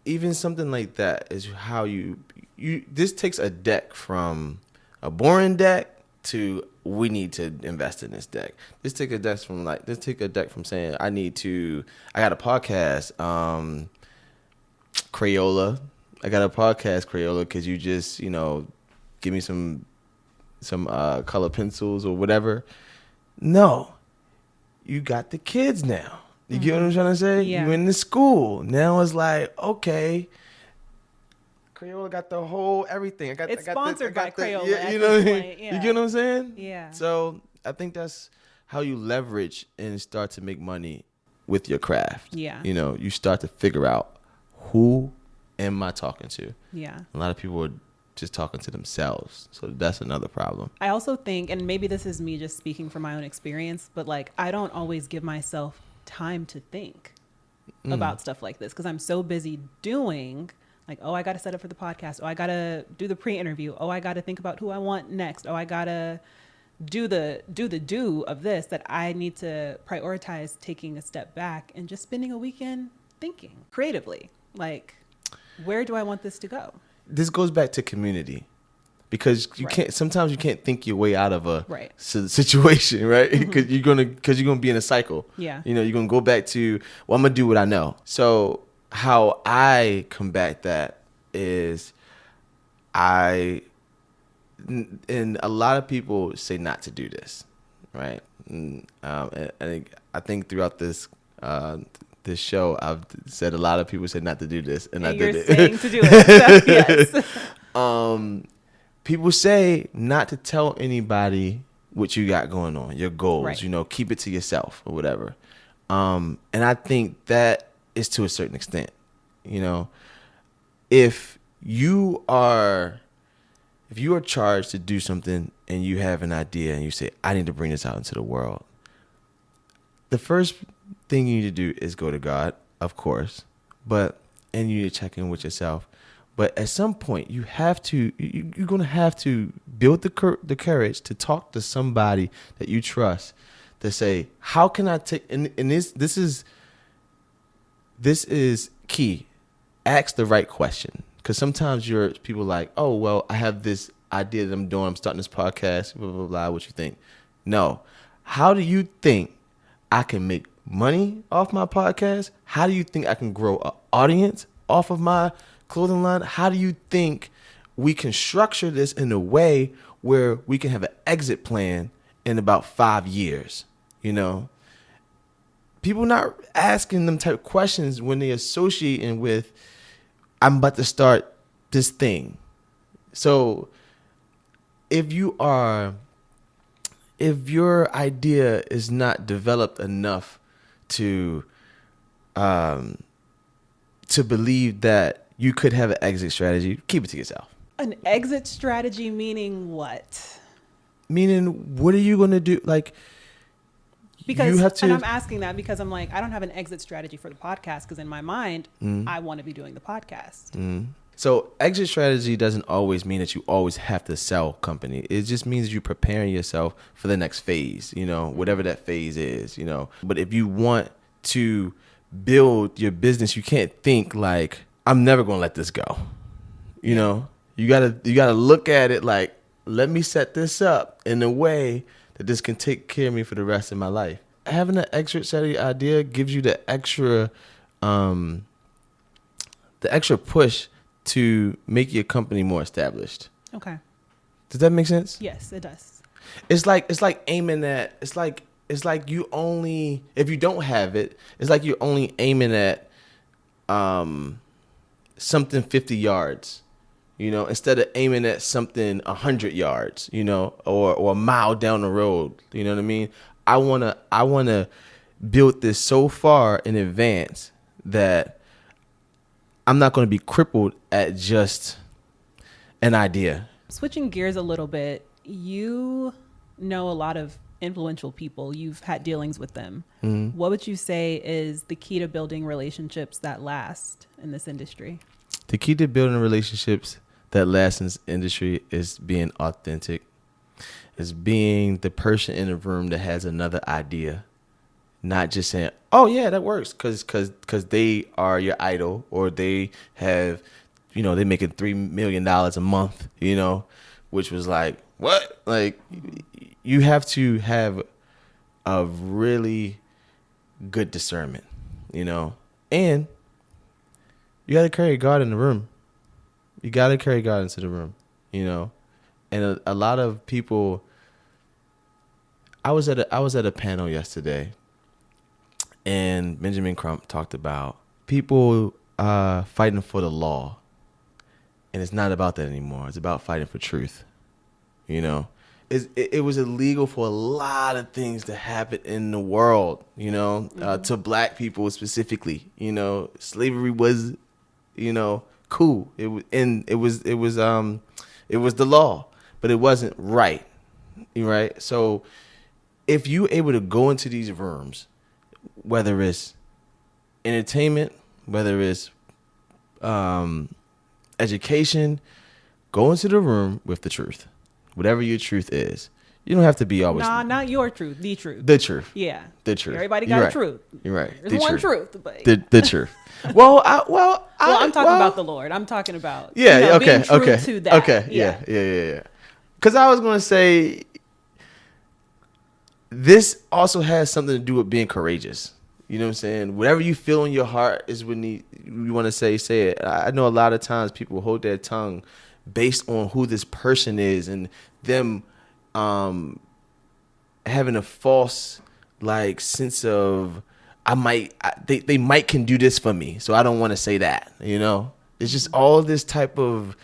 even something like that is how you this takes a deck from a boring deck to we need to invest in this deck. This take a deck from saying I got a podcast, Crayola. I got a podcast, Crayola, because you just, you know, give me some color pencils or whatever. No, you got the kids now. You get what I'm trying to say? Yeah. You in the school. Now it's like, okay, Crayola got the whole everything. It's sponsored by Crayola. Yeah, you know what I mean? Yeah. You get what I'm saying? Yeah. So I think that's how you leverage and start to make money with your craft. Yeah. You know, you start to figure out, who am I talking to? Yeah. A lot of people are just talking to themselves. So that's another problem. I also think, and maybe this is me just speaking from my own experience, but, like, I don't always give myself time to think about stuff like this because I'm so busy doing, like, oh, I got to set up for the podcast. Oh, I got to do the pre-interview. Oh, I got to think about who I want next. Oh, I got to do the of this, that I need to prioritize taking a step back and just spending a weekend thinking creatively. Like, where do I want this to go? This goes back to community, because sometimes you can't think your way out of a situation, right? Because you're gonna be in a cycle. Yeah. You know, you're gonna go back to, well, I'm gonna do what I know. So how I combat that is, and a lot of people say not to do this, right? And I think throughout this show, I've said a lot of people said not to do this, and I did it. You're saying to do it. So, yes. People say not to tell anybody what you got going on, your goals. Right. You know, keep it to yourself or whatever. And I think that is to a certain extent. You know, if you are charged to do something and you have an idea and you say, I need to bring this out into the world, the first thing you need to do is go to God, of course, and you need to check in with yourself. But at some point, you're going to have to build the courage to talk to somebody that you trust, to say, how can I take, and this is key. Ask the right question. Because sometimes people like, oh, well, I have this idea that I'm doing. I'm starting this podcast, blah, blah, blah. What you think? No. How do you think I can make money off my podcast? How do you think I can grow an audience off of my clothing line? How do you think we can structure this in a way where we can have an exit plan in about 5 years? You know, people not asking them type of questions when they associating with, I'm about to start this thing. So if your idea is not developed enough to believe that you could have an exit strategy, keep it to yourself. An exit strategy meaning what? Meaning, what are you going to do? Like, you Because, have and to. I'm asking that because I'm like, I don't have an exit strategy for the podcast because in my mind, I want to be doing the podcast. So exit strategy doesn't always mean that you always have to sell company. It just means you're preparing yourself for the next phase, whatever that phase is. But if you want to build your business, you can't think like, I'm never going to let this go. You gotta look at it like, let me set this up in a way that this can take care of me for the rest of my life. Having an exit strategy idea gives you the extra push to make your company more established. Okay. Does that make sense? Yes, it does. It's like aiming at you only, if you don't have it, it's like you're only aiming at something 50 yards, instead of aiming at something 100 yards, or a mile down the road. You know what I mean? I wanna build this so far in advance that I'm not going to be crippled at just an idea. Switching gears a little bit, you know a lot of influential people. You've had dealings with them. What would you say is the key to building relationships that last in this industry? The key to building relationships that last in this industry is being authentic. Is being the person in the room that has another idea. Not just saying, oh, yeah, that works because they are your idol, or they have, they're making $3 million a month, which was like, what? Like, you have to have a really good discernment, and you got to carry God in the room. You got to carry God into the room, and a lot of people. I was at a panel yesterday. And Benjamin Crump talked about people fighting for the law. And it's not about that anymore. It's about fighting for truth. It was illegal for a lot of things to happen in the world, to black people specifically. Slavery was, cool. It was the law, but it wasn't right. Right? So if you're able to go into these rooms, whether it's entertainment, whether it's education, go into the room with the truth. Whatever your truth is. You don't have to be always... Nah, not your truth. The truth. The truth. Yeah. The truth. Everybody got a truth. You're right. There's one truth. But... The truth. Well, I'm talking about the Lord. I'm talking about okay, being true to that. Okay, yeah. Because I was going to say... This also has something to do with being courageous. You know what I'm saying? Whatever you feel in your heart is when you want to say it. I know a lot of times people hold their tongue based on who this person is and them having a false sense of they might can do this for me, so I don't want to say that. It's just all this type of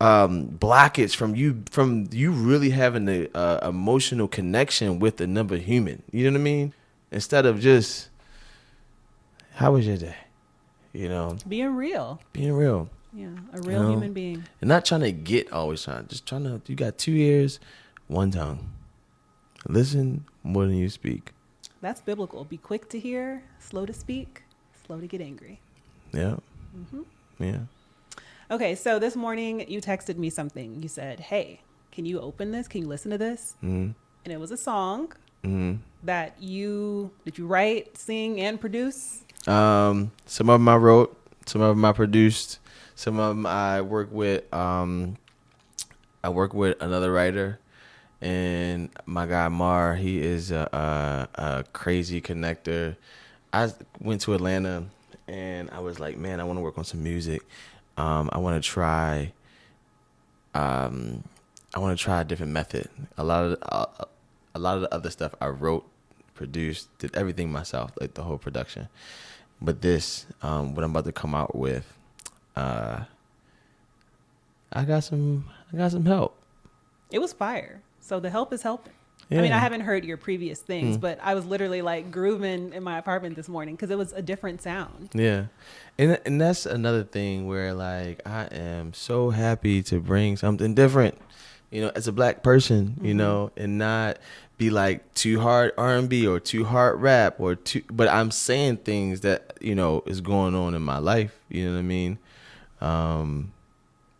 blockage from you really having the emotional connection with another human. You know what I mean? Instead of just, how was your day? Being real. Yeah, a real human being. And not trying to just trying to, you got 2 ears, 1 tongue. Listen more than you speak. That's biblical. Be quick to hear, slow to speak, slow to get angry. Yeah. Yeah. Okay, so this morning you texted me something. You said, hey, can you open this? Can you listen to this? And it was a song that did you write, sing, and produce? Some of them I wrote, some of them I produced, some of them I work with another writer, and my guy Mar, he is a crazy connector. I went to Atlanta and I was like, man, I want to work on some music. I want to try a different method. A lot of the other stuff I wrote, produced, did everything myself, like the whole production. But this, what I'm about to come out with, I got some help. It was fire. So the help is helping. I mean, I Yeah. haven't heard your previous things, but I was literally like grooving in my apartment this morning because it was a different sound. Yeah. And that's another thing where like I am so happy to bring something different, as a black person, and not be like too hard R&B or too hard rap but I'm saying things that, is going on in my life, you know what I mean?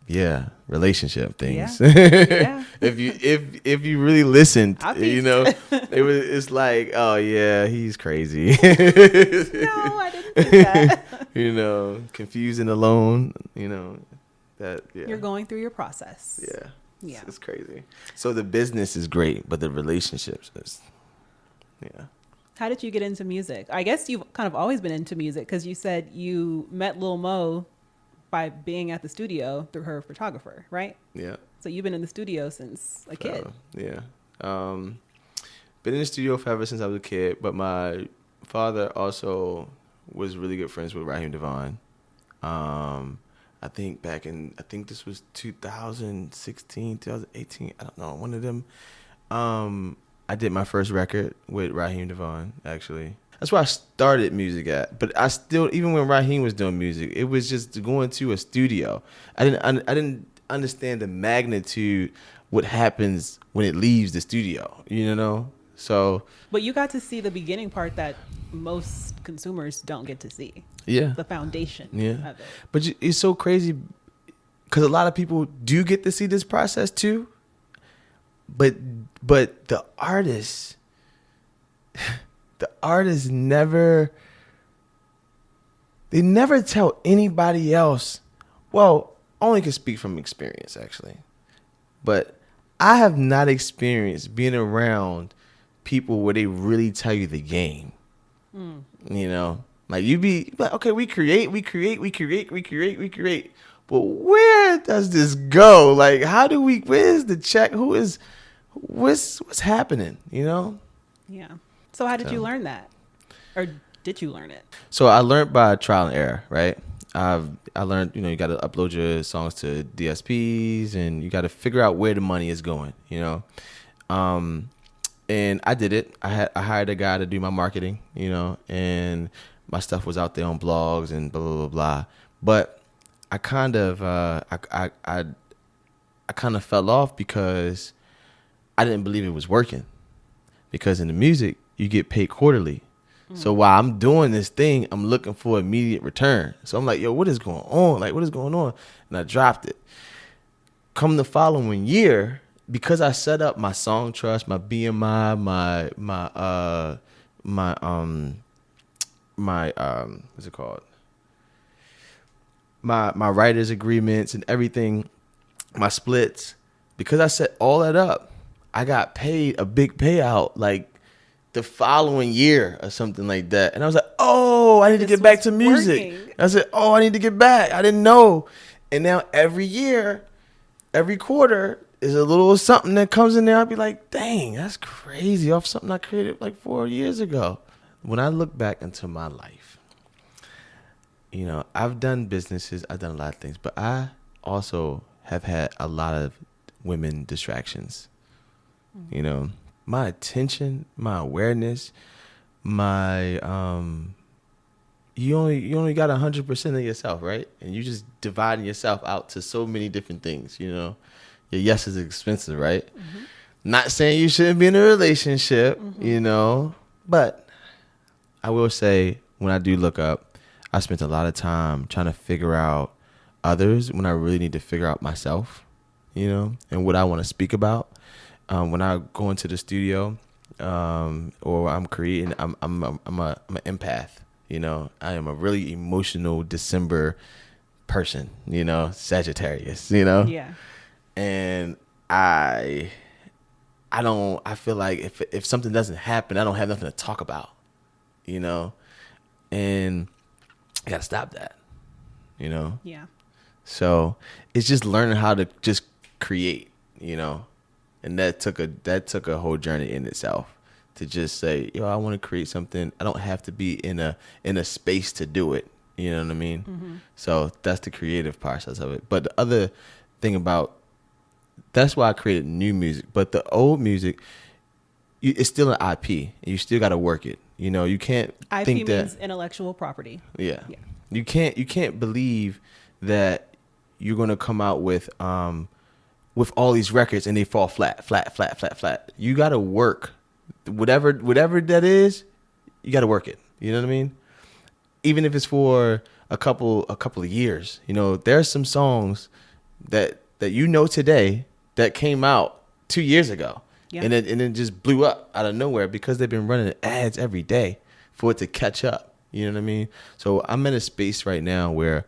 Yeah, relationship Yeah. things. Yeah. If you really listened, I peeped. it's like, oh yeah, he's crazy. No, I didn't think that. Confused and alone. That yeah. You're going through your process. Yeah. Yeah. It's crazy. So the business is great, but the relationships is yeah. How did you get into music? I guess you've kind of always been into music because you said you met Lil Mo by being at the studio through her photographer, right? Yeah. So you've been in the studio since a kid. Yeah. Been in the studio forever since I was a kid, but my father also was really good friends with Raheem Devon. I think this was 2016, 2018. I don't know. One of them. I did my first record with Raheem Devon, actually. That's where I started music at. But I still, even when Raheem was doing music, it was just going to a studio. I didn't understand the magnitude what happens when it leaves the studio, So But you got to see the beginning part that most consumers don't get to see. yeah, The foundation yeah. of it. But it's so crazy because a lot of people do get to see this process too. But the artists never tell anybody else. Well, I only can speak from experience actually. But I have not experienced being around people where they really tell you the game. Like you be like, okay, we create. But where does this go? Like, where's the check? What's happening? Yeah. So how did you learn that? Or did you learn it? So I learned by trial and error, right? I learned, you got to upload your songs to DSPs and you got to figure out where the money is going, And I did it. I hired a guy to do my marketing, and my stuff was out there on blogs and blah blah blah blah. But I kind of I kind of fell off because I didn't believe it was working. Because in the music, you get paid quarterly. So while I'm doing this thing, I'm looking for immediate return. So I'm like, yo, what is going on? Like, what is going on? And I dropped it. Come the following year, because I set up my song trust, my BMI, what's it called? My writers agreements and everything, my splits. Because I set all that up, I got paid a big payout like the following year or something like that. And I was like, oh, I need to get back to music. Working. I said, oh, I need to get back. I didn't know. And now every year, every quarter is a little something that comes in there. I'll be like, dang, that's crazy off something I created like 4 years ago. When I look back into my life, I've done businesses, I've done a lot of things, but I also have had a lot of women distractions. My attention, my awareness, my you only got 100% of yourself, right? And you just dividing yourself out to so many different things. Your yes is expensive, right? Mm-hmm. Not saying you shouldn't be in a relationship, but I will say when I do look up, I spent a lot of time trying to figure out others when I really need to figure out myself, and what I want to speak about. When I go into the studio, or I'm creating, I'm an empath. I am a really emotional December person. Sagittarius. Yeah. And I feel like if something doesn't happen, I don't have nothing to talk about. And I gotta stop that. Yeah. So it's just learning how to just create. And that took a whole journey in itself to just say, I want to create something. I don't have to be in a space to do it. You know what I mean? Mm-hmm. So that's the creative process of it. But the other thing that's why I created new music. But the old music, it's still an IP, and you still got to work it. You know, you can't think IP that. means intellectual property. Yeah. Yeah. You can't believe that you're gonna come out with all these records and they fall flat, flat, flat, flat, flat. You gotta work. Whatever that is, you gotta work it. You know what I mean? Even if it's for a couple of years. You know, there's some songs that you know today that came out 2 years ago. Yeah. And it just blew up out of nowhere because they've been running ads every day for it to catch up. You know what I mean? So I'm in a space right now where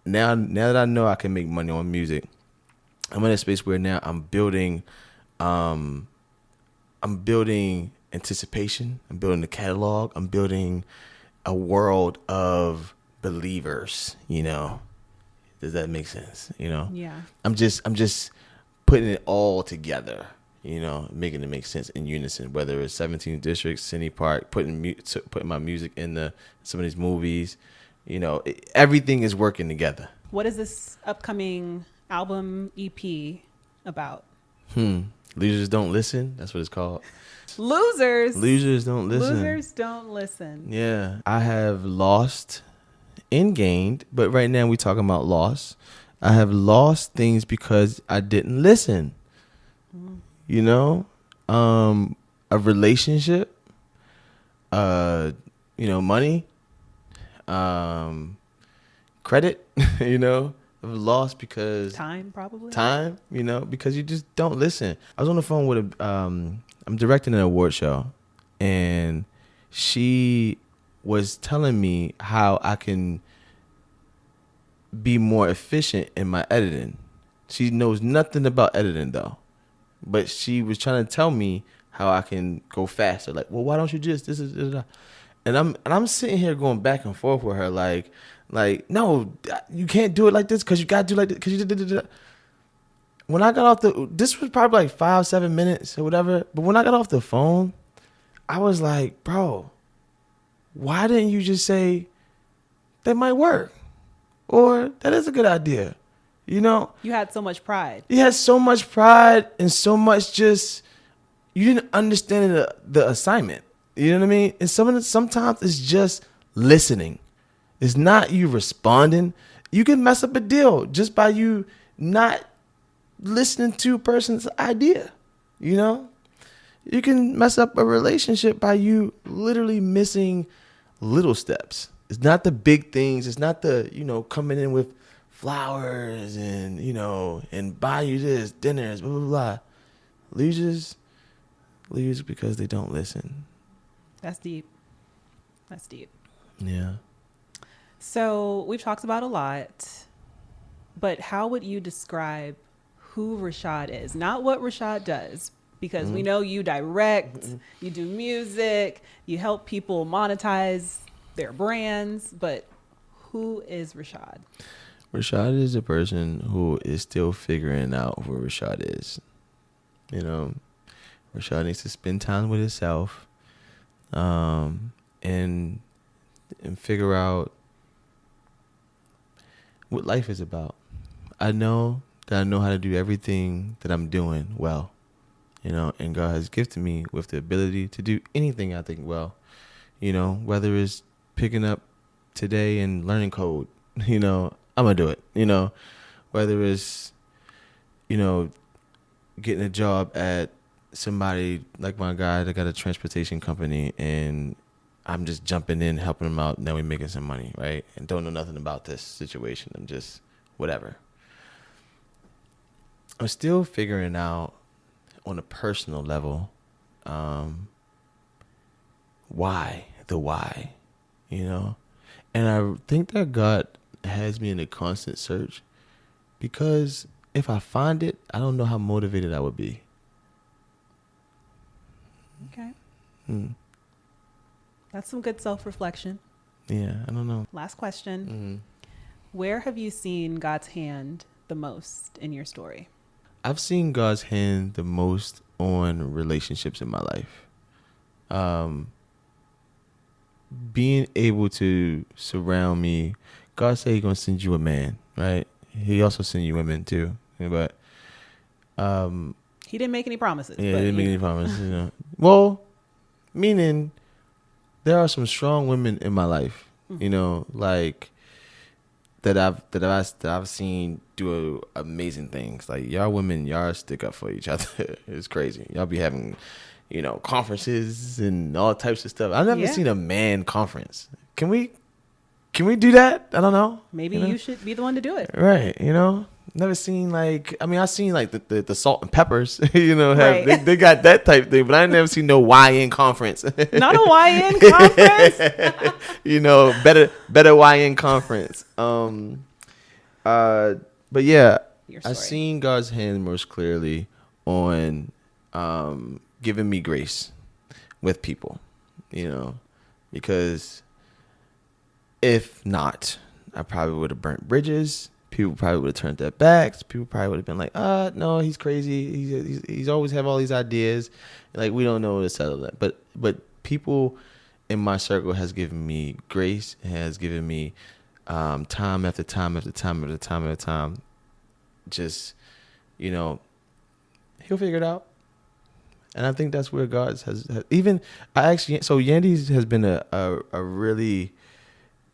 now that I know I can make money on music, I'm in a space where now I'm building anticipation. I'm building a catalog. I'm building a world of believers, you know. Does that make sense? You know? Yeah. I'm just putting it all together, you know, making it make sense in unison, whether it's 17th District, City Park, putting my music in some of these movies, you know, everything is working together. What is this upcoming album EP about? Losers Don't Listen. That's what it's called. Losers. Losers Don't Listen. Losers don't listen. Yeah. I have lost and gained, but right now we're talking about loss. I have lost things because I didn't listen. You know, a relationship, you know, money, credit, you know, I've lost because Time, probably. time, you know, because you just don't listen. I was on the phone with I'm directing an award show, and she was telling me how I can be more efficient in my editing. She knows nothing about editing though, but she was trying to tell me how I can go faster. Like, well, why don't you just this is, and I'm sitting here going back and forth with her like no, you can't do it like this because you gotta do like this because you did. When I got off this was probably like 5-7 minutes or whatever. But when I got off the phone, I was like, bro, why didn't you just say that might work? Or that is a good idea. You know? You had so much pride. You had so much pride and so much just, you didn't understand the assignment. You know what I mean? And sometimes it's just listening. It's not you responding. You can mess up a deal just by you not listening to a person's idea. You know? You can mess up a relationship by you literally missing little steps. It's not the big things. It's not the, you know, coming in with flowers and, you know, and buy you this, dinners, blah, blah, blah. Losers because they don't listen. That's deep. That's deep. Yeah. So we've talked about a lot, but how would you describe who Rashad is? Not what Rashad does, because we know you direct, you do music, you help people monetize their brands, but who is Rashad? Rashad is a person who is still figuring out who Rashad is. You know, Rashad needs to spend time with himself, and figure out what life is about. I know that I know how to do everything that I'm doing well, you know, and God has gifted me with the ability to do anything I think well, you know, whether it's picking up today and learning code, you know, I'm gonna do it, you know, whether it's, you know, getting a job at somebody like my guy that got a transportation company and I'm just jumping in, helping him out, and then we're making some money, right? And don't know nothing about this situation. I'm just whatever. I'm still figuring out on a personal level why, you know? And I think that God has me in a constant search because if I find it, I don't know how motivated I would be. Okay. That's some good self-reflection. Yeah, I don't know. Last question. Where have you seen God's hand the most in your story? I've seen God's hand the most on relationships in my life. Being able to surround me. God said He's gonna send you a man, right? He also send you women too. But He didn't make any promises. Yeah, But, he didn't make any promises. You know, well, meaning there are some strong women in my life. You know, like that I've seen do amazing things. Like y'all women, y'all stick up for each other. It's crazy. Y'all be having, you know, conferences and all types of stuff. I've never seen a man conference. Can we do that? I don't know. Maybe you know? you should be the one to do it. Right. You know, never seen I've seen like the salt and peppers, you know, Right. they got that type thing, but I never seen no YN conference. Not a YN conference. You know, better YN conference. But yeah, Your I story. seen God's hand most clearly on giving me grace with people, you know, because if not, I probably would have burnt bridges. People probably would have turned their backs. People probably would have been like, no, he's crazy. He's always have all these ideas. Like, we don't know how to settle that. But people in my circle has given me grace, has given me time after time after time after time after time. Just, you know, he'll figure it out. And I think that's where God has even, so Yandy has been a really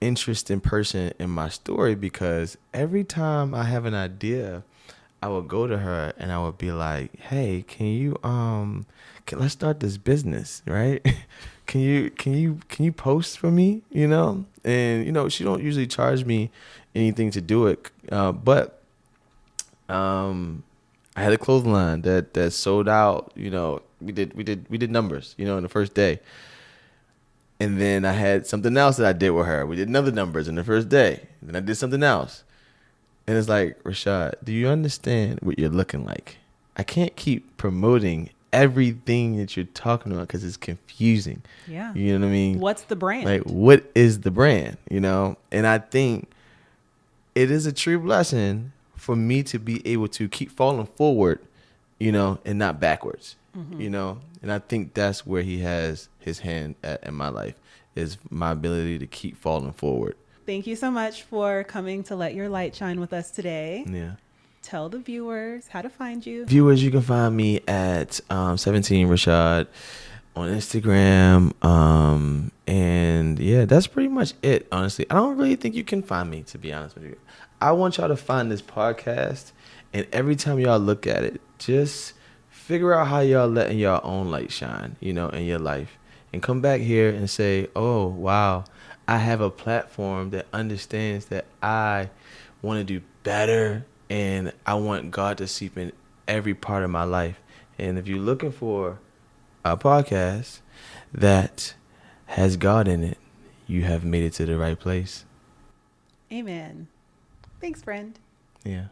interesting person in my story, because every time I have an idea, I would go to her and I would be like, hey, let's start this business, right? Can you post for me, you know? And, you know, she don't usually charge me anything to do it. But I had a clothing line that sold out, you know, we did numbers, you know, in the first day. And then I had something else that I did with her. We did another numbers in the first day. Then I did something else. And it's like, Rashad, do you understand what you're looking like? I can't keep promoting everything that you're talking about because it's confusing. Yeah. You know what I mean? What's the brand? Like, what is the brand? You know? And I think it is a true blessing for me to be able to keep falling forward, you know, and not backwards, you know? And I think that's where he has his hand in my life, is my ability to keep falling forward. Thank you so much for coming to Let Your Light Shine with us today. Yeah. Tell the viewers how to find you. Viewers, you can find me at 17 Rashad on Instagram. And yeah, that's pretty much it, honestly. I don't really think you can find me, to be honest with you. I want y'all to find this podcast, and every time y'all look at it, just figure out how y'all letting your own light shine, you know, in your life. And come back here and say, oh, wow, I have a platform that understands that I want to do better, and I want God to seep in every part of my life. And if you're looking for a podcast that has God in it, you have made it to the right place. Amen. Thanks, friend. Yeah.